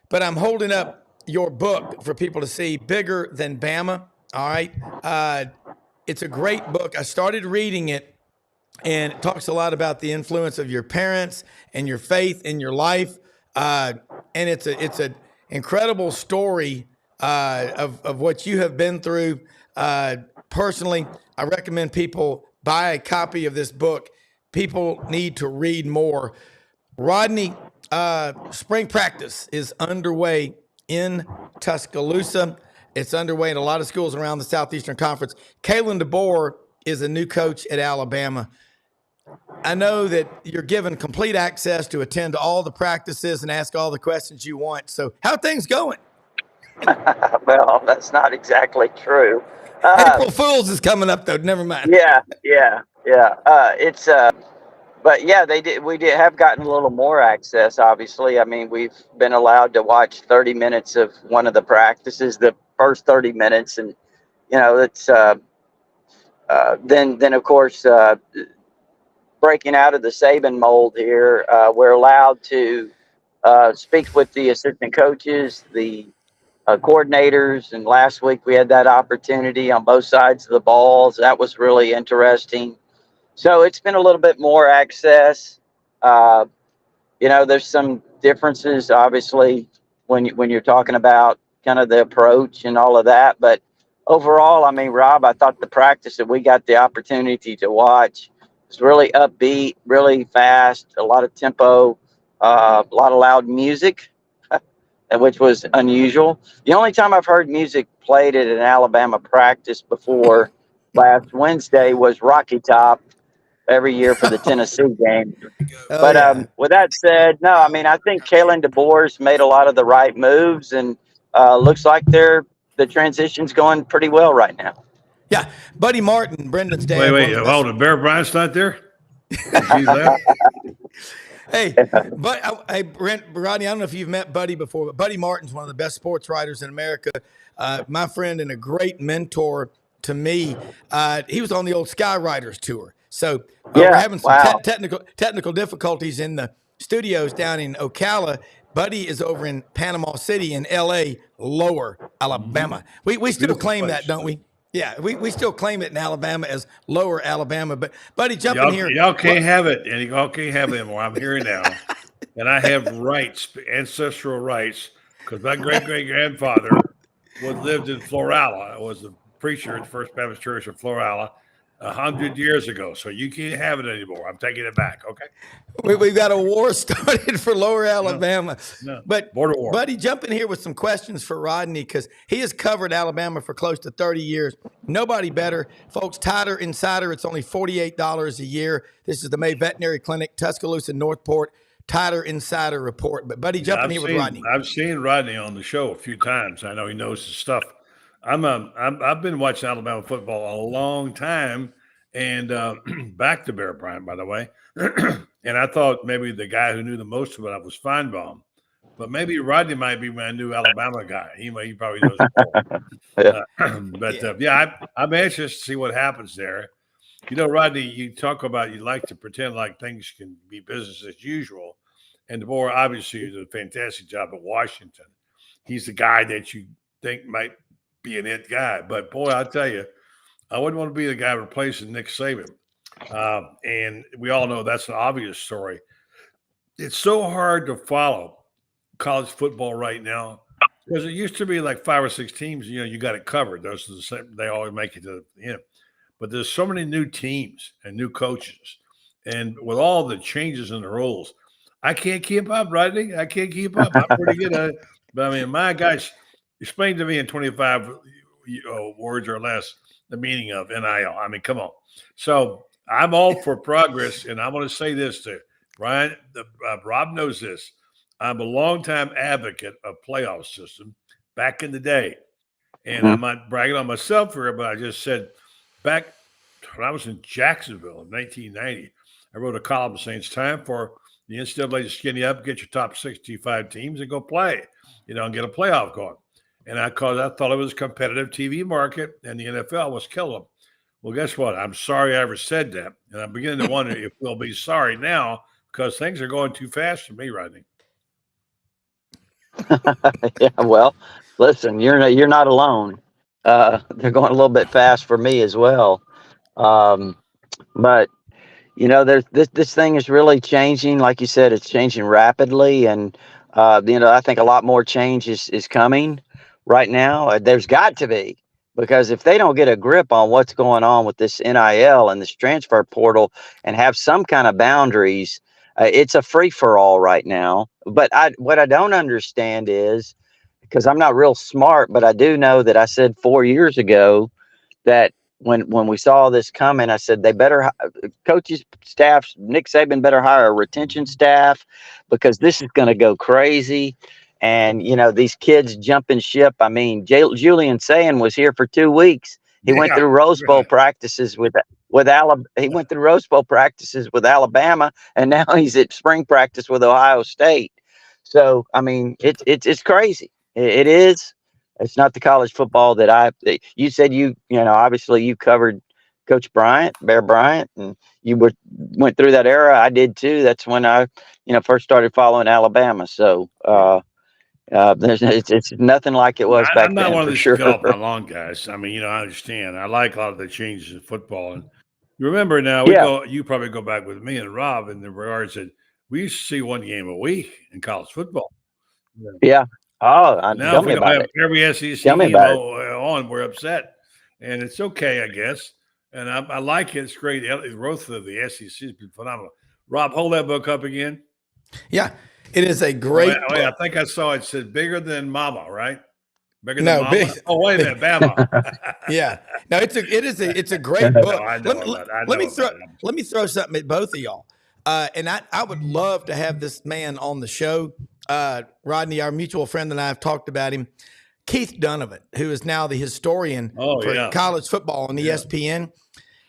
S3: but I'm holding up your book for people to see, Bigger Than Bama. All right. It's a great book. I started reading it, and it talks a lot about the influence of your parents and your faith in your life. And it's an incredible story of what you have been through. Personally, I recommend people buy a copy of this book. People need to read more. Rodney, spring practice is underway in Tuscaloosa. It's underway in a lot of schools around the Southeastern Conference. Kalen DeBoer is a new coach at Alabama. I know that you're given complete access to attend to all the practices and ask all the questions you want. So how are things going?
S5: Well, that's not exactly true.
S3: April Fool's is coming up, though. Never mind.
S5: Yeah. But yeah, we have gotten a little more access. Obviously, I mean, we've been allowed to watch 30 minutes of one of the practices, the first 30 minutes, and it's then of course breaking out of the Saban mold here, we're allowed to speak with the assistant coaches, the coordinators, and last week we had that opportunity on both sides of the balls. That was really interesting. So it's been a little bit more access. There's some differences, obviously, when you're talking about kind of the approach and all of that. But overall, I mean, Rob, I thought the practice that we got the opportunity to watch was really upbeat, really fast, a lot of tempo, a lot of loud music, which was unusual. The only time I've heard music played at an Alabama practice before last Wednesday was Rocky Top every year for the Tennessee game. With that said, no, I mean, I think Kalen DeBoer's made a lot of the right moves, and looks like the transition's going pretty well right now.
S3: Yeah, Buddy Martin, Brendan's dad.
S4: Wait, hold on. Bear Bryant's not there? He's left?
S3: Hey, Rodney, I don't know if you've met Buddy before, but Buddy Martin's one of the best sports writers in America. My friend and a great mentor to me. He was on the old Skywriters tour. So we're having some technical difficulties in the studios down in Ocala. Buddy is over in Panama City in L.A., Lower Alabama. We still claim that, don't we? Yeah, we still claim it in Alabama as Lower Alabama. But, Buddy, jump in here.
S4: Y'all can't have it, and y'all can't have it anymore. I'm here now, and I have rights, ancestral rights, because my great-great-grandfather lived in Florala. Was the preacher at the First Baptist Church of Florala 100 years ago. So you can't have it anymore. I'm taking it back, okay?
S3: We've got a war started for Lower Alabama.
S4: No.
S3: But,
S4: border war.
S3: Buddy, jump in here with some questions for Rodney, because he has covered Alabama for close to 30 years. Nobody better. Folks, Tighter Insider, it's only $48 a year. This is the May Veterinary Clinic, Tuscaloosa, Northport. Tighter Insider report. But, Buddy, jump in here with Rodney.
S4: I've seen Rodney on the show a few times. I know he knows his stuff. I've been watching Alabama football a long time, and back to Bear Bryant, by the way. And I thought maybe the guy who knew the most about it was Feinbaum, but maybe Rodney might be my new Alabama guy. He probably knows more. I'm anxious to see what happens there. Rodney, you talk about you like to pretend like things can be business as usual, and DeBoer obviously did a fantastic job at Washington. He's the guy that you think might be an it guy, but boy, I'll tell you, I wouldn't want to be the guy replacing Nick Saban. And we all know that's an obvious story. It's so hard to follow college football right now because it used to be like 5 or 6 teams. You got it covered. Those are the same. They always make it to the end. But there's so many new teams and new coaches, and with all the changes in the rules, I can't keep up, Rodney. I can't keep up. I'm pretty good at it, but I mean, my guys, explain to me in 25 words or less the meaning of NIL. I mean, come on. So I'm all for progress, and I'm going to say this to Ryan. Rob knows this. I'm a longtime advocate of playoff system back in the day, and I'm not bragging on myself here, but I just said back when I was in Jacksonville in 1990, I wrote a column saying it's time for the NCAA to skinny up, get your top 65 teams, and go play, and get a playoff going. And I thought it was a competitive TV market, and the NFL was killing them. Well, guess what? I'm sorry I ever said that, and I'm beginning to wonder if we'll be sorry now because things are going too fast for me, Rodney.
S5: Yeah, well, listen, you're not alone. They're going a little bit fast for me as well. But there's this thing is really changing. Like you said, it's changing rapidly, and I think a lot more change is coming right now. There's got to be, because if they don't get a grip on what's going on with this NIL and this transfer portal and have some kind of boundaries, it's a free for all right now. But what I don't understand is, because I'm not real smart, but I do know that I said 4 years ago that when we saw this coming, I said they better coaches, staff, Nick Saban better hire a retention staff because this is going to go crazy. And these kids jumping ship. I mean, Julian Sayin was here for 2 weeks. He went through Rose Bowl practices with Alabama. He went through Rose Bowl practices with Alabama, and now he's at spring practice with Ohio State. So I mean, it's crazy. It is. It's not the college football that you said obviously you covered Coach Bear Bryant, and you went through that era. I did too. That's when I, first started following Alabama. So, it's nothing like it was back then.
S4: I'm not one of
S5: for
S4: these
S5: sure.
S4: get off my lawn guys. I mean, I understand. I like a lot of the changes in football. And you remember now, you probably go back with me and Rob in the regards that we used to see one game a week in college football.
S5: Yeah. Oh,
S4: now if we don't have every SEC game on, we're upset. And it's okay, I guess. And I like it. It's great. The growth of the SEC has been phenomenal. Rob, hold that book up again.
S3: Yeah. It is a great book.
S4: I think I saw it said bigger than Mama, right? Bigger than Mama. Wait a minute, Bama.
S3: Yeah. No, it's a great book.
S4: Let
S3: me throw something at both of y'all. And I would love to have this man on the show. Rodney, our mutual friend, and I have talked about him. Keith Donovan, who is now the historian for college football on ESPN.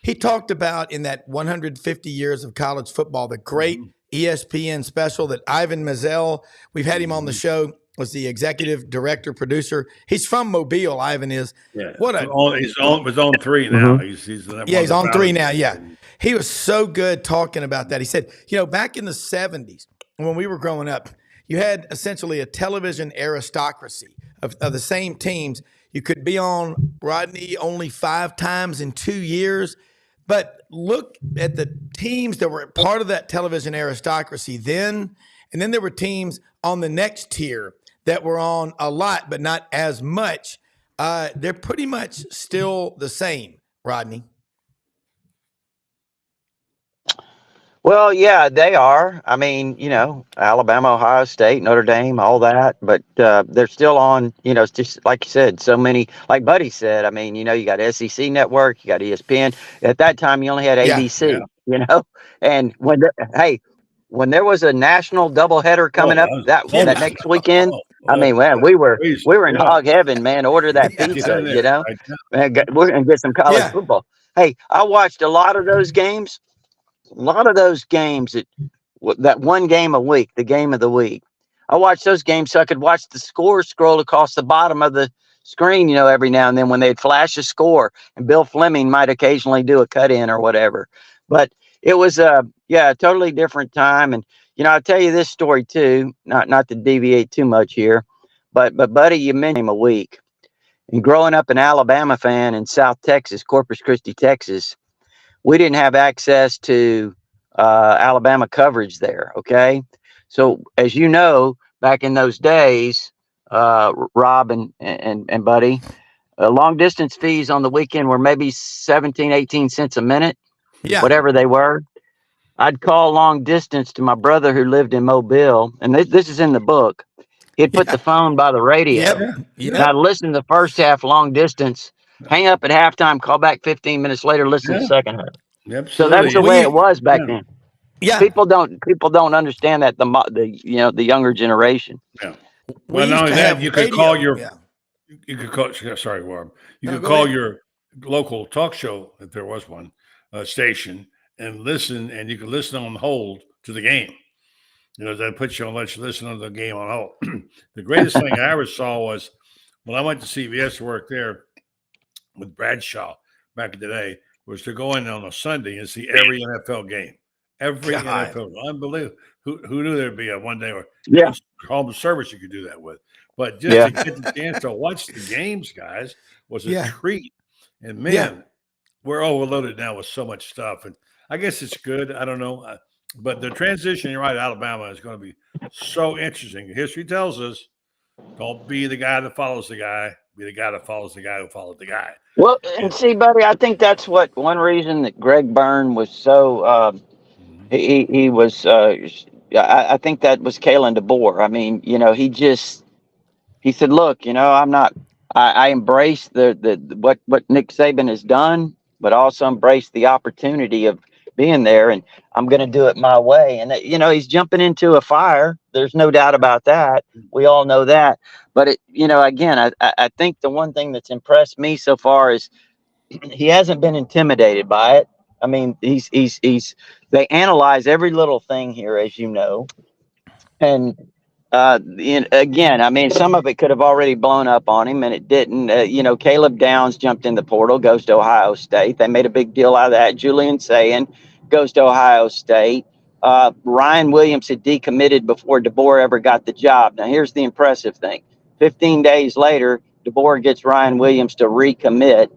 S3: He talked about in that 150 years of college football, the great ESPN special that Ivan Mazel, we've had him on the show, was the executive director, producer. He's from Mobile, Ivan is.
S4: Yeah. He's on 3 now.
S3: He's on 3 now, yeah. He was so good talking about that. He said, back in the 70s, when we were growing up, you had essentially a television aristocracy of the same teams. You could be on, Rodney, only 5 times in 2 years. But look at the teams that were part of that television aristocracy then, and then there were teams on the next tier that were on a lot, but not as much. They're pretty much still the same, Rodney.
S5: Well, yeah, they are. I mean, Alabama, Ohio State, Notre Dame, all that. But they're still on, it's just like you said, so many, like Buddy said, I mean, you got SEC Network, you got ESPN. At that time, you only had ABC, And when there was a national doubleheader coming up that next weekend, I mean, man, we were in hog heaven, man. Order that pizza, Man, we're going to get some college football. Hey, I watched a lot of those games. That one game a week, the game of the week. I watched those games so I could watch the score scroll across the bottom of the screen, every now and then when they'd flash a score, and Bill Fleming might occasionally do a cut in or whatever. But it was a totally different time. And I'll tell you this story too, not to deviate too much here, but Buddy, you mentioned him a week. And growing up an Alabama fan in South Texas, Corpus Christi, Texas, we didn't have access to Alabama coverage there. Okay. So, as you know, back in those days, Rob and Buddy, long distance fees on the weekend were maybe 17, 18 cents a minute,
S3: Yeah.
S5: whatever they were. I'd call long distance to my brother who lived in Mobile, and this is in the book. He'd put
S3: Yeah.
S5: the phone by the radio.
S3: Yep.
S5: And
S3: Yep.
S5: I'd listen to the first half long distance, hang up at halftime, call back 15 minutes later, listen to the
S4: Yeah.
S5: second half. So that's
S4: Absolutely.
S5: the
S3: Well,
S5: way it was back
S4: Yeah.
S5: then.
S3: Yeah.
S5: People don't understand that the younger generation.
S4: Yeah.
S3: We
S4: Well, not
S3: used
S4: only
S3: to
S4: that,
S3: have
S4: you could
S3: radio.
S4: call your
S3: Yeah.
S4: you could call sorry, Warren. You
S3: No,
S4: could
S3: go
S4: call
S3: ahead.
S4: your local talk show, if there was one, station, and listen, and you could listen on hold to the game. That puts you on, let you listen to the game on hold. The greatest thing I ever saw was when I went to CBS to work there with Bradshaw back in the day, was to go in on a Sunday and see every NFL game. Every
S3: God.
S4: NFL. Unbelievable. Who knew there'd be a one day or
S5: Yeah.
S4: home service you could do that with? But just
S5: Yeah.
S4: to get the chance to watch the games, guys, was a
S3: Yeah.
S4: treat. And man,
S3: Yeah.
S4: we're overloaded now with so much stuff. And I guess it's good. I don't know. But the transition, you're right, Alabama is going to be so interesting. History tells us don't be the guy that follows the guy, be the guy that follows the guy who followed the guy.
S5: Well, and see, buddy, I think that's what one reason that Greg Byrne was so he was. I think that was Kalen DeBoer. I mean, he said, "Look, I'm not. I embrace the what Nick Saban has done, but also embrace the opportunity of being there, and I'm going to do it my way." And he's jumping into a fire. There's no doubt about that. We all know that. But again, I think the one thing that's impressed me so far is he hasn't been intimidated by it. I mean, they analyze every little thing here, as you know, and again, I mean, some of it could have already blown up on him, and it didn't. Caleb Downs jumped in the portal, goes to Ohio State. They made a big deal out of that. Julian Sayin goes to Ohio State. Ryan Williams had decommitted before DeBoer ever got the job. Now, here's the impressive thing: 15 days later, DeBoer gets Ryan Williams to recommit.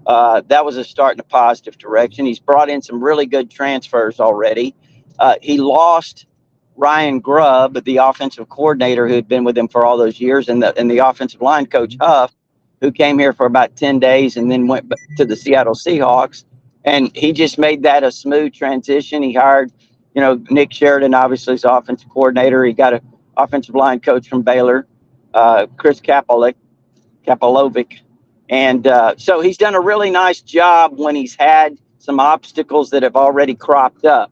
S5: That was a start in a positive direction. He's brought in some really good transfers already. He lost Ryan Grubb, the offensive coordinator who had been with him for all those years, and the offensive line coach Huff, who came here for about 10 days and then went to the Seattle Seahawks. And he just made that a smooth transition. He hired, Nick Sheridan, obviously, as offensive coordinator. He got an offensive line coach from Baylor, Chris Kapolovic. And so he's done a really nice job when he's had some obstacles that have already cropped up.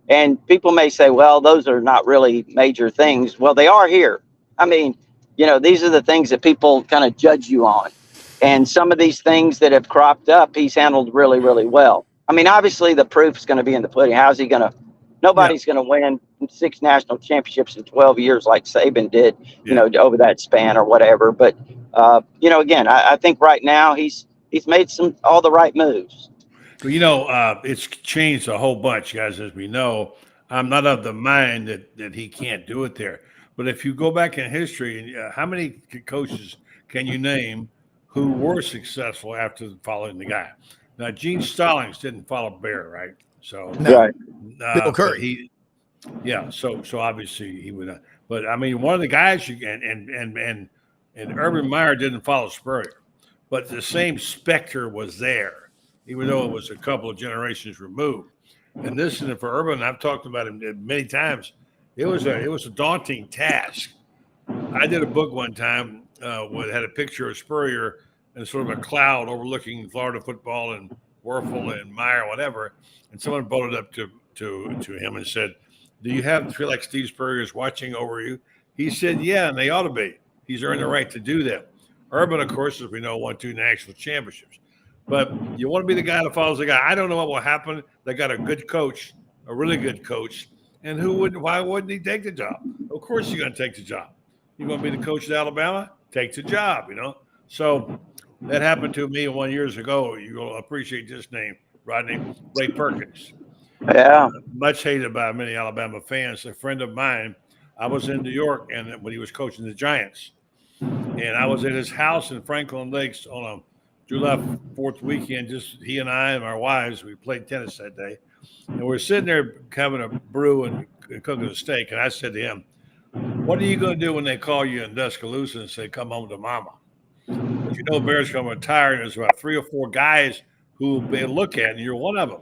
S5: And people may say, well, those are not really major things. Well, they are here. I mean, these are the things that people kind of judge you on. And some of these things that have cropped up, he's handled really, really well. I mean, obviously, the proof's going to be in the pudding. How's he going to? Nobody's going to win 6 national championships in 12 years like Saban did, over that span or whatever. But, again, I think right now he's made all the right moves.
S4: It's changed a whole bunch, guys, as we know. I'm not of the mind that he can't do it there. But if you go back in history, how many coaches can you name who were successful after following the guy? Now, Gene Stallings didn't follow Bear, right? So,
S3: No.
S5: Right.
S3: Bill Curry.
S4: So obviously he would. But I mean, one of the guys and Urban Meyer didn't follow Spurrier, but the same specter was there, even though it was a couple of generations removed. And this is for Urban. I've talked about him many times. It was a daunting task. I did a book one time that had a picture of Spurrier and sort of a cloud overlooking Florida football and Werfel and Meyer, whatever. And someone brought it up to him and said, "Do you feel like Steve Spurrier is watching over you?" He said, "Yeah, and they ought to be. He's earned the right to do that." Urban, of course, as we know, won 2 national championships. But you want to be the guy that follows the guy. I don't know what will happen. They got a good coach, a really good coach. And why wouldn't he take the job? Of course you're going to take the job. You're going to be the coach at Alabama? Take the job, So that happened to me 1 year ago. You'll appreciate this name, Rodney, Ray Perkins.
S5: Yeah.
S4: Much hated by many Alabama fans. A friend of mine, I was in New York and when he was coaching the Giants. And I was at his house in Franklin Lakes on a July 4th weekend. Just he and I and our wives. We played tennis that day, and we're sitting there having a brew and cooking a steak. And I said to him, "What are you going to do when they call you in Tuscaloosa and say come home to mama?" But you know, Bears going to retire, and there's about 3 or 4 guys who they look at, and you're one of them.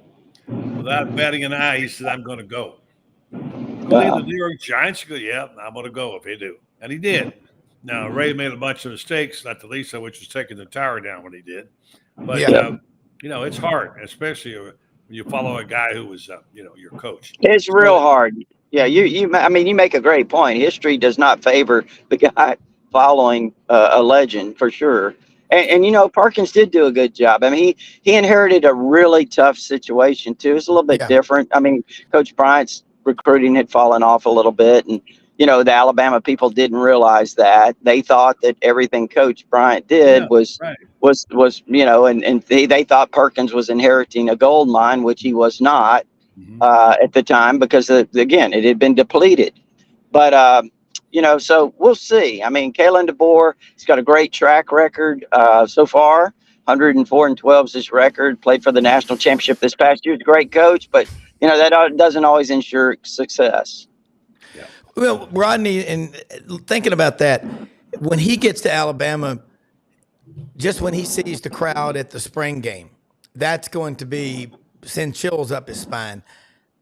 S4: Without batting an eye, he said, "I'm going to go." You leave the New York Giants? You go, "Yeah, I'm going to go if they do," and he did. Now Ray made a bunch of mistakes, not the least of which was taking the tower down when he did. But you know, it's hard, especially when you follow a guy who was, you know, your coach.
S5: It's real hard. Yeah, I mean, you make a great point. History does not favor the guy following a legend for sure. And you know, Perkins did do a good job. I mean, he inherited a really tough situation too. It's a little bit different. I mean, Coach Bryant's recruiting had fallen off a little bit, and you know, the Alabama people didn't realize that. They thought that everything Coach Bryant did was you know, and they thought Perkins was inheriting a gold mine, which he was not. At the time, because again, it had been depleted. But you know, so we'll see. I mean, Kalen DeBoer, he's got a great track record so far. 104-12 is his record. Played for the national championship this past year. He's a great coach, but you know that doesn't always ensure success.
S3: Well, Rodney, and thinking about that, when he gets to Alabama, just when he sees the crowd at the spring game, that's going to send chills up his spine.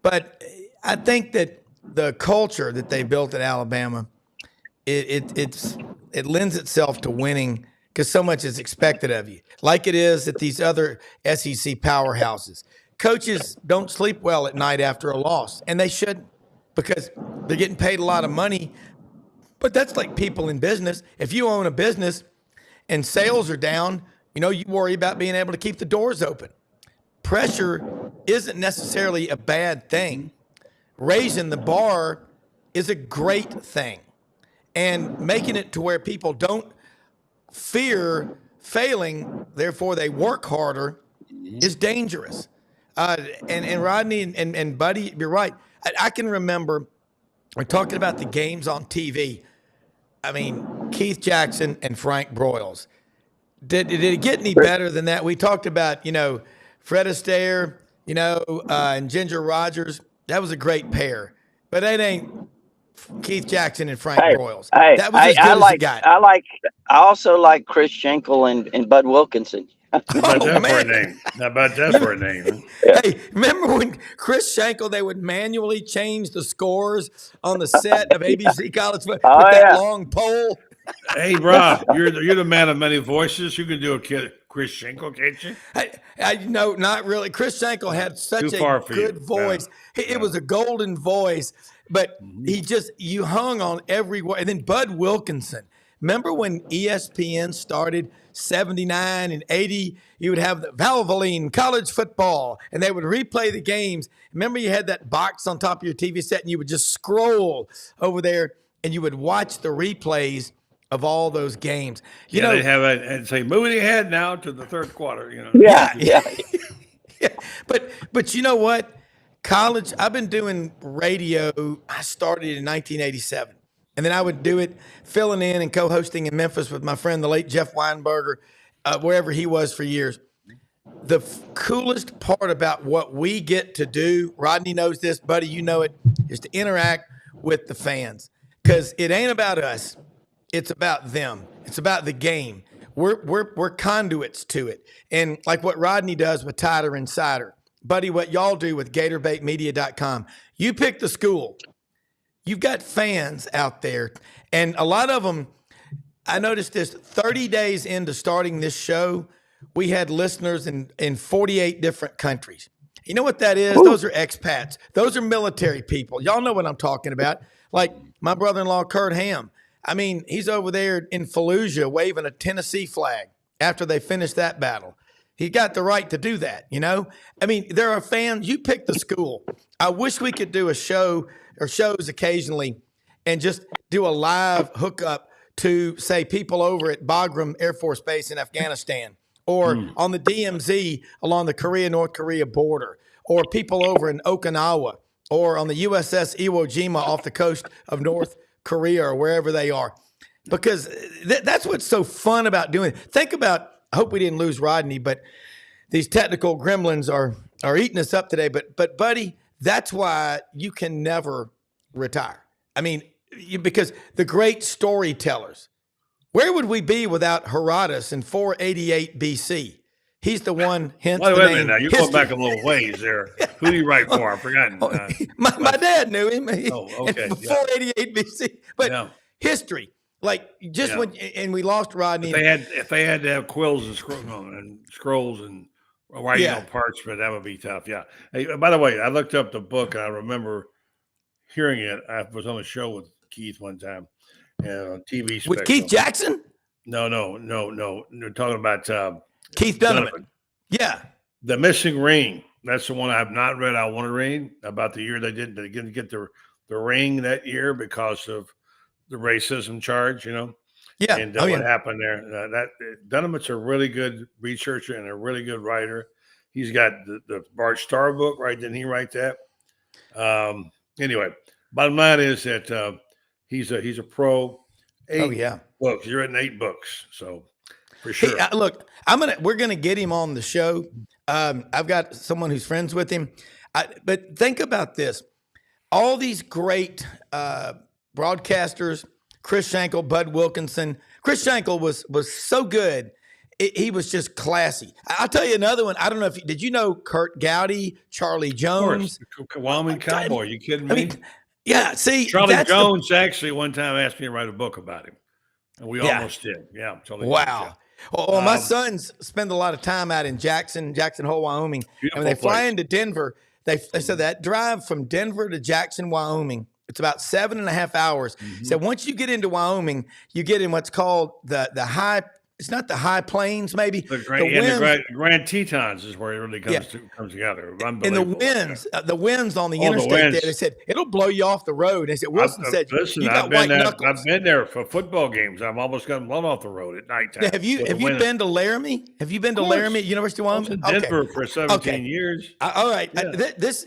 S3: But I think that the culture that they built at Alabama, it lends itself to winning because so much is expected of you, like it is at these other SEC powerhouses. Coaches don't sleep well at night after a loss, and they shouldn't, because they're getting paid a lot of money. But that's like people in business. If you own a business and sales are down, you know, you worry about being able to keep the doors open. Pressure isn't necessarily a bad thing. Raising the bar is a great thing. And making it to where people don't fear failing, therefore they work harder, is dangerous. And Rodney and Buddy, you're right. I can remember, we're talking about the games on TV. I mean, Keith Jackson and Frank Broyles. Did it get any better than that? We talked about, you know, Fred Astaire, you know, and Ginger Rogers. That was a great pair. But it ain't Keith Jackson and Frank Broyles. That was as good as it got.
S5: I also like Chris Schenkel and Bud Wilkinson.
S4: How about that for a name? How about that for a name?
S3: Hey, remember when Chris Schenkel, they would manually change the scores on the set of ABC College Football with that long pole?
S4: Hey, Rob, you're the man of many voices. You can do a Chris Schenkel, can't you?
S3: No, not really. Chris Schenkel had such a good voice. Yeah. It was a golden voice, but you hung on every word. And then Bud Wilkinson. Remember when ESPN started 79 and 80, you would have the Valvoline college football, and they would replay the games. Remember you had that box on top of your TV set, and you would just scroll over there, and you would watch the replays of all those games. You know,
S4: they have and say moving ahead now to the third quarter. You know.
S5: Yeah.
S3: But you know what? College. I've been doing radio. I started in 1987, and then I would do it filling in and co-hosting in Memphis with my friend, the late Jeff Weinberger, wherever he was for years. The coolest part about what we get to do, Rodney knows this, buddy, you know it, is to interact with the fans, because it ain't about us. It's about them. It's about the game. We're conduits to it. And like what Rodney does with Tider Insider, buddy, what y'all do with GatorbaitMedia.com, you pick the school. You've got fans out there, and a lot of them, I noticed this, 30 days into starting this show, we had listeners in 48 different countries. You know what that is? Ooh. Those are expats. Those are military people. Y'all know what I'm talking about. Like my brother-in-law, Kurt Ham. I mean, he's over there in Fallujah waving a Tennessee flag after they finished that battle. He got the right to do that, you know? I mean, there are fans. You pick the school. I wish we could do a show or shows occasionally and just do a live hookup to, say, people over at Bagram Air Force Base in Afghanistan, or on the DMZ along the Korea-North Korea border, or people over in Okinawa, or on the USS Iwo Jima off the coast of North Korea, or wherever they are. because that's what's so fun about doing it. Think about, I hope we didn't lose Rodney, but these technical gremlins are eating us up today. But buddy, that's why you can never retire. I mean, because the great storytellers, where would we be without Herodotus in 488 BC? He's the one, hence
S4: Wait
S3: the
S4: a
S3: name.
S4: minute now. You're going back a little ways there. Who did he write for? I've forgotten.
S3: My dad knew him.
S4: Okay.
S3: 488 BC. But history, like just when, and we lost Rodney.
S4: If they had to have quills and scrolls and writing on parchment, that would be tough. Yeah. Hey, by the way, I looked up the book and I remember hearing it. I was on a show with Keith one time on TV.
S3: With Keith Jackson?
S4: No. They're talking about
S3: Keith Donovan. Yeah.
S4: The Missing Ring. That's the one I have not read. I want to read about the year they didn't get the ring that year because of the racism charge, Yeah. And what happened there. That Donovan's a really good researcher and a really good writer. He's got the Bart Starr book, right? Didn't he write that? Anyway, bottom line is that he's a pro. 8 books. He's written 8 books, so for sure.
S3: Hey, look, we're gonna get him on the show. I've got someone who's friends with him. But think about this: all these great broadcasters, Chris Schenkel, Bud Wilkinson. Chris Schenkel was so good. He was just classy. I'll tell you another one. I don't know if did you know Kurt Gowdy, Charlie Jones,
S4: Wyoming Cowboy? You kidding me?
S3: I mean, yeah. See,
S4: Charlie Jones actually one time asked me to write a book about him, and we almost did. Yeah.
S3: Wow. Well, my sons spend a lot of time out in Jackson Hole, Wyoming. And when they fly into Denver, they said that drive from Denver to Jackson, Wyoming, it's about 7.5 hours. Mm-hmm. So once you get into Wyoming, you get in what's called the high. It's not the high plains, maybe.
S4: The Grand Tetons is where it really comes together.
S3: And the winds on the interstate there, they said, it'll blow you off the road. They said, Wilson said,
S4: listen,
S3: you got white knuckles.
S4: I've been there for football games. I've almost gotten blown off the road at nighttime.
S3: Now, have you been to Laramie? Have you been to Laramie at University of Wyoming?
S4: I was in Denver for 17 years.
S3: All right. Yeah. This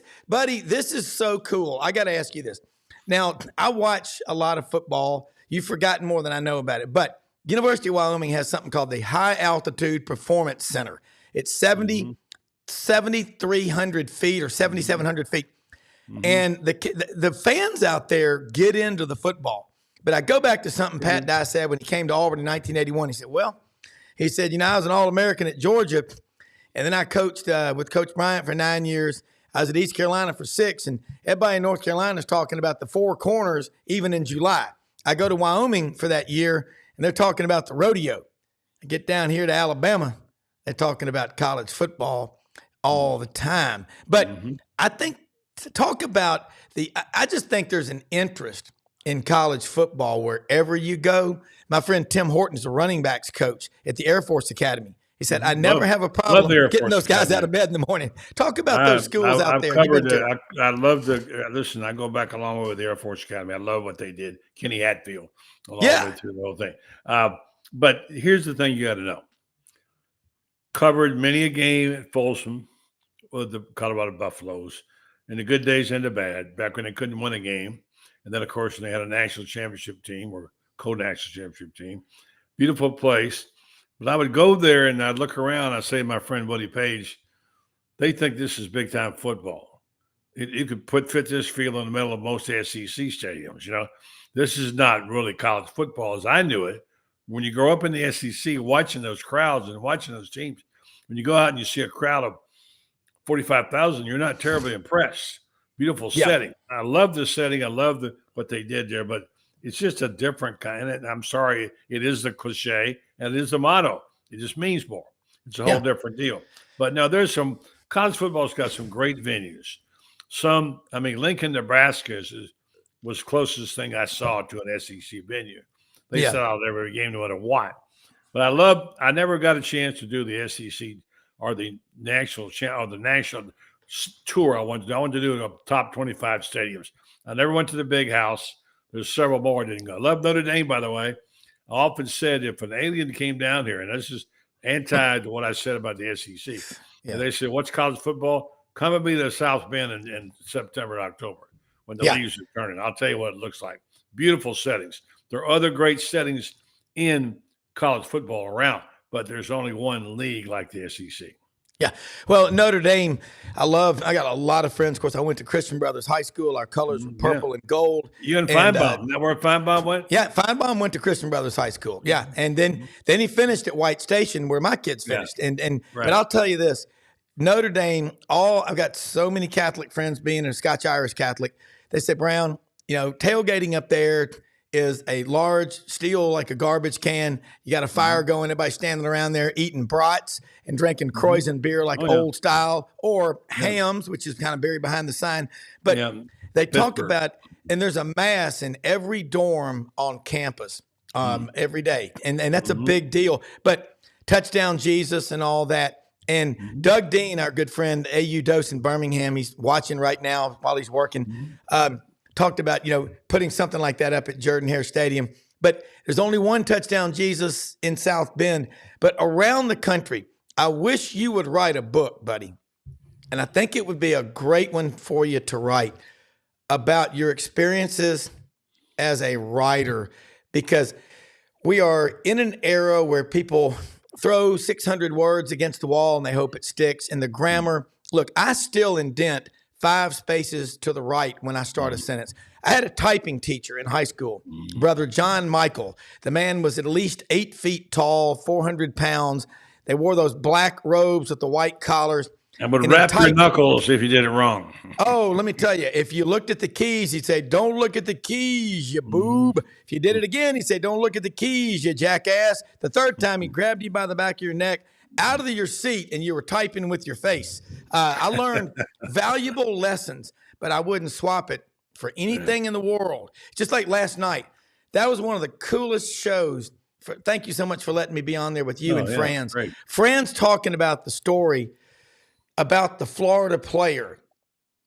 S3: is so cool. I got to ask you this. Now, I watch a lot of football. You've forgotten more than I know about it, but University of Wyoming has something called the High Altitude Performance Center. It's 7,300 feet or 7,700 feet. Mm-hmm. And the fans out there get into the football. But I go back to something Pat Dye said when he came to Auburn in 1981. He said, I was an All-American at Georgia, and then I coached with Coach Bryant for 9 years. I was at East Carolina for 6, and everybody in North Carolina is talking about the 4 corners even in July. I go to Wyoming for that year, and they're talking about the rodeo. I get down here to Alabama, they're talking about college football all the time. But I think I just think there's an interest in college football wherever you go. My friend Tim Horton's a running backs coach at the Air Force Academy. He said, I never have a problem getting those guys out of bed in the morning. Talk about those schools out there.
S4: I love listen, I go back a long way with the Air Force Academy. I love what they did. Kenny Hatfield, all the way through the whole thing. But here's the thing you got to know. Covered many a game at Folsom with the Colorado Buffaloes in the good days and the bad, back when they couldn't win a game. And then, of course, they had a national championship team or co-national championship team. Beautiful place. But I would go there and I'd look around. I'd say to my friend Woody Page, they think this is big-time football. You could fit this field in the middle of most SEC stadiums, This is not really college football as I knew it. When you grow up in the SEC, watching those crowds and watching those teams, when you go out and you see a crowd of 45,000, you're not terribly impressed. Beautiful setting. I love the setting. I love what they did there, but it's just a different kind. And I'm sorry, it is the cliche and it is the motto. It just means more. It's a whole different deal. But no, there's some college football's got some great venues. Lincoln, Nebraska was the closest thing I saw to an SEC venue. They sell out every game no matter what. But I never got a chance to do the SEC or the national tour. I wanted to do the top 25 stadiums. I never went to the Big House. There's several more I didn't go. I love Notre Dame, by the way. I often said if an alien came down here, and this is anti to what I said about the SEC, and they said, what's college football? Come and be the South Bend in September and October when the leaves are turning. I'll tell you what it looks like. Beautiful settings. There are other great settings in college football around, but there's only one league like the SEC.
S3: Yeah. Well, Notre Dame, I got a lot of friends. Of course, I went to Christian Brothers High School. Our colors were purple and gold.
S4: You and Feinbaum. Is that where Feinbaum went?
S3: Yeah, Feinbaum went to Christian Brothers High School. Yeah. And then he finished at White Station where my kids finished. But I'll tell you this, Notre Dame, I've got so many Catholic friends being a Scotch-Irish Catholic. They said, Browne, tailgating up there is a large steel, like a garbage can. You got a fire going, everybody standing around there eating brats and drinking Croisen beer like old style, or hams, which is kind of buried behind the sign. But they talk about, and there's a mass in every dorm on campus every day. And that's a big deal. But touchdown Jesus and all that. And Doug Dean, our good friend, AU Dose in Birmingham, he's watching right now while he's working, talked about, putting something like that up at Jordan-Hare Stadium. But there's only one touchdown Jesus in South Bend. But around the country, I wish you would write a book, buddy. And I think it would be a great one for you to write about your experiences as a writer, because we are in an era where people throw 600 words against the wall and they hope it sticks. And the grammar, look, I still indent 5 spaces to the right when I start a sentence. I had a typing teacher in high school, Brother John Michael. The man was at least 8 feet tall, 400 pounds. They wore those black robes with the white collars.
S4: And would rap your knuckles if you did it wrong.
S3: Oh, let me tell you, if you looked at the keys, he'd say, don't look at the keys, you boob. If you did it again, he'd say, don't look at the keys, you jackass. The third time, he grabbed you by the back of your neck, out of your seat, and you were typing with your face. I learned valuable lessons, but I wouldn't swap it for anything in the world. Just like last night, that was one of the coolest shows. Thank you so much for letting me be on there with you and Franz.
S4: Great.
S3: Franz talking about the story about the Florida player,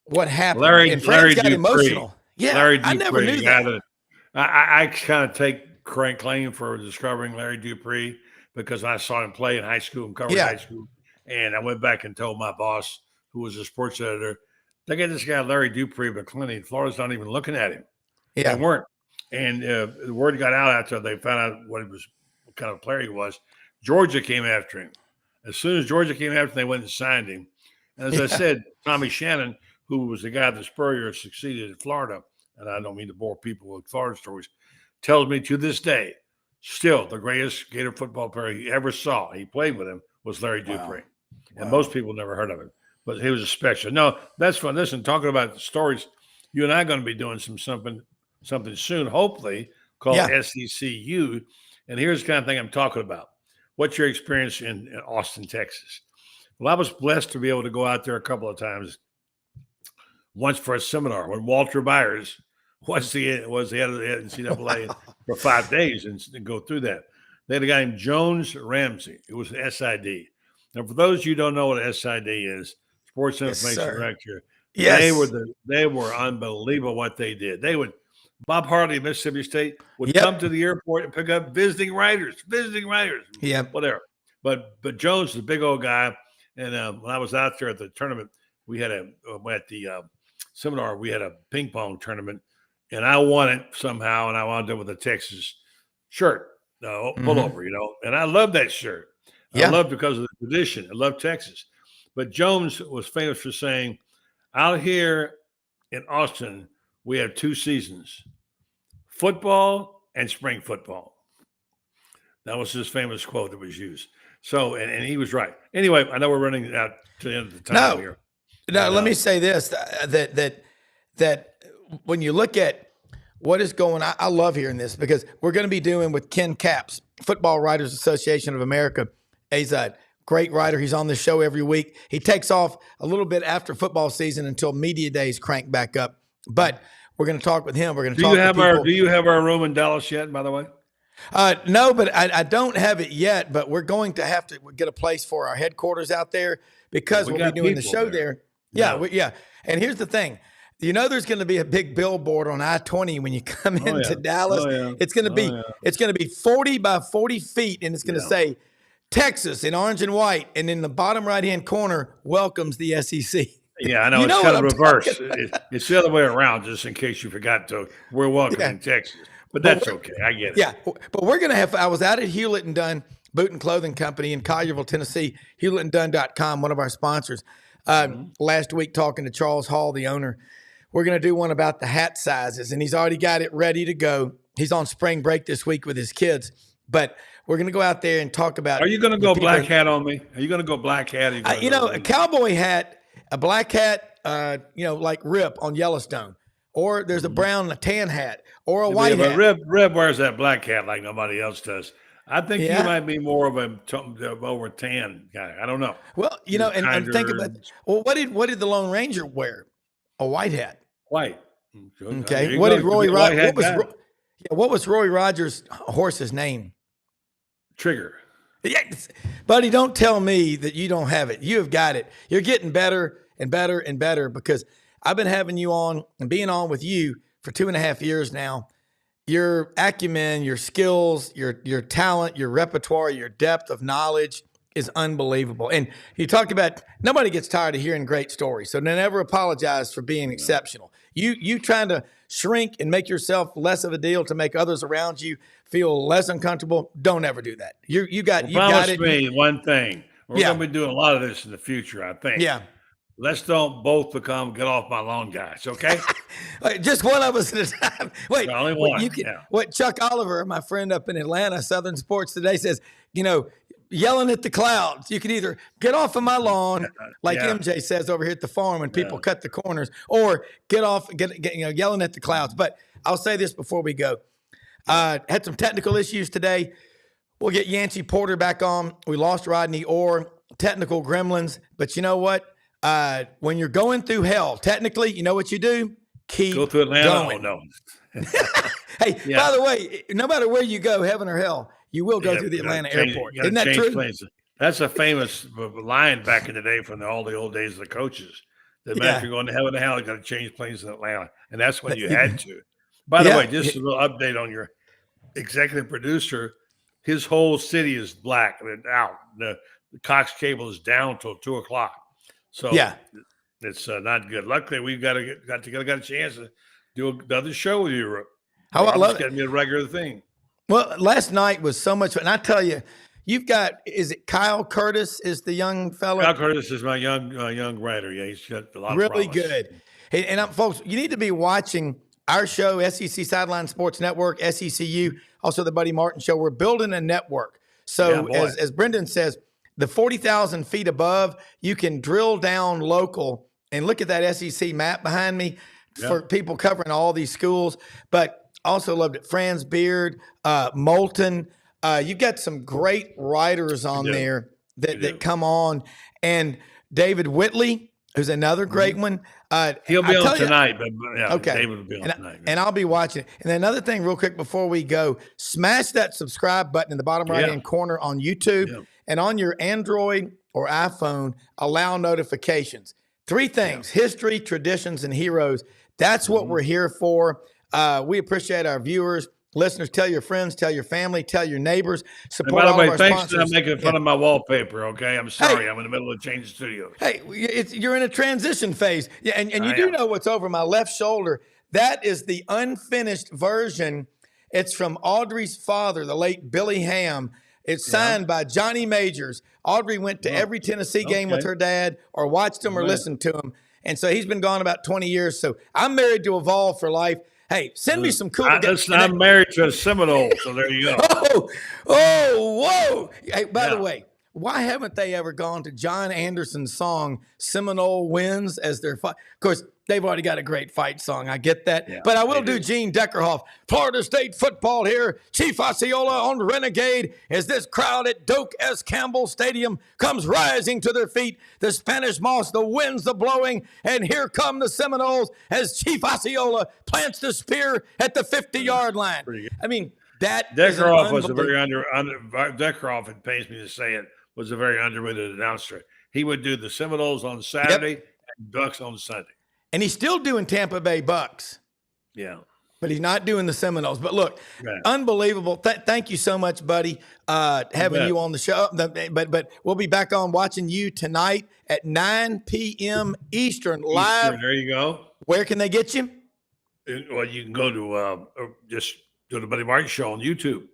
S3: what happened. And Franz got emotional. Yeah, I never knew that.
S4: I kind of take claim for discovering Larry Dupree because I saw him play in high school and covered high school. And I went back and told my boss, who was a sports editor, they got this guy, Larry Dupree, but Clinton, Florida's not even looking at him.
S3: Yeah.
S4: They weren't. And the word got out after they found out what kind of player he was. Georgia came after him. As soon as Georgia came after him, they went and signed him. And as I said, Tommy Shannon, who was the guy that Spurrier succeeded in Florida, and I don't mean to bore people with Florida stories, tells me to this day, still the greatest Gator football player he ever saw, he played with him, was Larry Dupree. And most people never heard of him, but he was a special. No, that's fun. Listen, talking about the stories, you and I are going to be doing something soon, hopefully, called SECU. And here's the kind of thing I'm talking about. What's your experience in Austin, Texas? Well, I was blessed to be able to go out there a couple of times. Once for a seminar when Walter Byers was the head of the NCAA for 5 days and go through that. They had a guy named Jones Ramsey. It was an SID. Now, for those of you who don't know what an SID is, Sports Information Director, they were unbelievable what they did. Bob Hartley of Mississippi State would come to the airport and pick up visiting writers, whatever. But Jones is a big old guy. And when I was out there at the tournament, we had at the seminar, we had a ping pong tournament, and I won it somehow, and I wound up with a Texas shirt, pullover, and I love that shirt. I love because of the tradition. I love Texas. But Jones was famous for saying, out here in Austin, we have 2 seasons, football and spring football. That was his famous quote that was used. So, and he was right. Anyway, I know we're running out to the end of the time here.
S3: No, let me say this, that when you look at what is going on, I love hearing this because we're going to be doing with Ken Capps, Football Writers Association of America. He's a great writer. He's on the show every week. He takes off a little bit after football season until media days crank back up. But we're going to talk with him. We're going to talk to people.
S4: Do you have our room in Dallas yet, by the way?
S3: No, but I don't have it yet, but we're going to have to get a place for our headquarters out there because we'll be doing the show there. Yeah. And here's the thing. There's going to be a big billboard on I-20 when you come into Dallas. It's going to be 40 by 40 feet, and it's going to say Texas in orange and white, and in the bottom right-hand corner, welcomes the SEC.
S4: Yeah, I know. It's kind of reverse. It's the other way around, just in case you forgot to. We're welcome in Texas. But that's okay. I get it.
S3: Yeah, but we're going to have – I was out at Hewlett & Dunn Boot and Clothing Company in Collierville, Tennessee, hewlettandunn.com, one of our sponsors, last week talking to Charles Hall, the owner. We're going to do one about the hat sizes, and he's already got it ready to go. He's on spring break this week with his kids, but we're going to go out there and talk about –
S4: Are you going to go black hat on me? Are you going to go black hat?
S3: a cowboy hat, a black hat, like Rip on Yellowstone. Or there's a brown and a tan hat, or a white hat.
S4: Rib wears that black hat like nobody else does. I think you might be more of a over tan guy. I don't know.
S3: Well, and think about what did the Lone Ranger wear? A white hat.
S4: White.
S3: Okay. What did Roy Rogers? What was Roy Rogers' horse's name?
S4: Trigger.
S3: Yes. Buddy, don't tell me that you don't have it. You have got it. You're getting better and better and better because I've been having you on and being on with you for 2.5 years now. Your acumen, your skills, your talent, your repertoire, your depth of knowledge is unbelievable. And you talked about nobody gets tired of hearing great stories. So never apologize for being exceptional. You trying to shrink and make yourself less of a deal to make others around you feel less uncomfortable. Don't ever do that. You got it.
S4: Promise me one thing. We're going to be doing a lot of this in the future, I think.
S3: Yeah.
S4: Let's don't both become get off my lawn guys, okay?
S3: Just one of us at a time. Wait,
S4: only one.
S3: What Chuck Oliver, my friend up in Atlanta, Southern Sports Today, says, yelling at the clouds. You can either get off of my lawn, like MJ says over here at the farm when people cut the corners, or get off, yelling at the clouds. But I'll say this before we go. Had some technical issues today. We'll get Yancy Porter back on. We lost Rodney Orr, technical gremlins. But you know what? When you're going through hell, technically, you know what you do?
S4: Go to Atlanta.
S3: Going.
S4: Oh, no.
S3: Hey, by the way, no matter where you go, heaven or hell, you will go through the Atlanta airport. Isn't that true?
S4: Planes. That's a famous line back in the day from all the old days of the coaches. That if you're going to heaven or hell, you got to change planes in Atlanta. And that's when you had to. By the way, just a little update on your executive producer. His whole city is black and out. The Cox cable is down till 2:00. So it's not good. Luckily, we've got a chance to do another show with you.
S3: How I love it.
S4: It's going to be a regular thing.
S3: Well, last night was so much fun. And I tell you, you've got, is it Kyle Curtis is the young fellow?
S4: Kyle Curtis is my young writer. Yeah, he's got a lot of
S3: really
S4: promise.
S3: Good. Hey, and folks, you need to be watching our show, SEC Sidelines Sports Network, SECU, also the Buddy Martin Show. We're building a network. So as Brendan says, the 40,000 feet above, you can drill down local and look at that SEC map behind me for people covering all these schools. But also loved it. Franz Beard, Moulton. You've got some great writers on there that come on. And David Whitley, who's another great one.
S4: He'll be on tonight.
S3: Okay.
S4: David will be on tonight.
S3: And I'll be watching it. And another thing real quick before we go, smash that subscribe button in the bottom right-hand corner on YouTube. Yeah. And on your Android or iPhone, allow notifications. 3 things, history, traditions, and heroes. That's what we're here for. We appreciate our viewers, listeners. Tell your friends, tell your family, tell your neighbors. Support all of our sponsors.
S4: Thanks for making fun of my wallpaper, okay? I'm sorry. I'm in the middle of changing studios.
S3: Hey, you're in a transition phase. Yeah, and you do know what's over my left shoulder. That is the unfinished version. It's from Audrey's father, the late Billy Ham. It's signed by Johnny Majors. Audrey went to every Tennessee game with her dad or watched him or listened to him. And so he's been gone about 20 years. So I'm married to Evolve for life. Hey, send me some cool.
S4: I'm married to a Seminole, so there you go.
S3: Whoa. Hey, by the way, why haven't they ever gone to John Anderson's song Seminole Wins as their fight? Of course, they've already got a great fight song. I get that. Yeah, but I will do Gene Deckerhoff. Florida State football here. Chief Osceola on Renegade as this crowd at Doak S. Campbell Stadium comes rising to their feet. The Spanish moss, the winds, the blowing, and here come the Seminoles as Chief Osceola plants the spear at the 50-yard line. I mean, that
S4: Deckerhoff was a very Deckerhoff, it pains me to say it, was a very underrated announcer. He would do the Seminoles on Saturday and Ducks on Sunday.
S3: And he's still doing Tampa Bay Bucks.
S4: Yeah.
S3: But he's not doing the Seminoles. But look, unbelievable. Thank you so much, buddy, having you on the show. But we'll be back on watching you tonight at 9 p.m. Eastern live.
S4: There you go.
S3: Where can they get you?
S4: Well, you can go to just do the Buddy Martin Show on YouTube.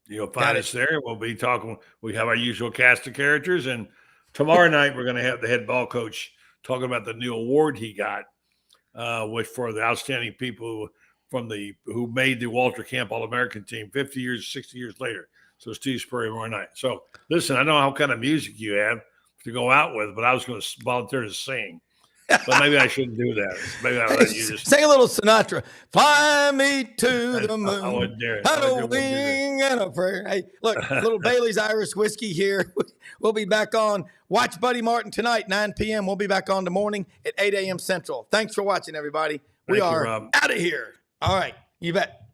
S4: You'll find us there. We'll be talking. We have our usual cast of characters. And tomorrow night, we're going to have the head ball coach talking about the new award he got, which for the outstanding people who made the Walter Camp All-American team 50 years, 60 years later. So Steve Spurrier tomorrow night. So listen, I know how kind of music you have to go out with, but I was going to volunteer to sing. But maybe I shouldn't do that. Maybe I'll let you just
S3: sing a little Sinatra. Fly me to the moon.
S4: I wouldn't dare.
S3: Had a wing and a prayer. Hey, look, little Bailey's Irish whiskey here. We'll be back on. Watch Buddy Martin tonight, 9 p.m. We'll be back on the morning at 8 a.m. Central. Thanks for watching, everybody. We are out of here. All right. You bet.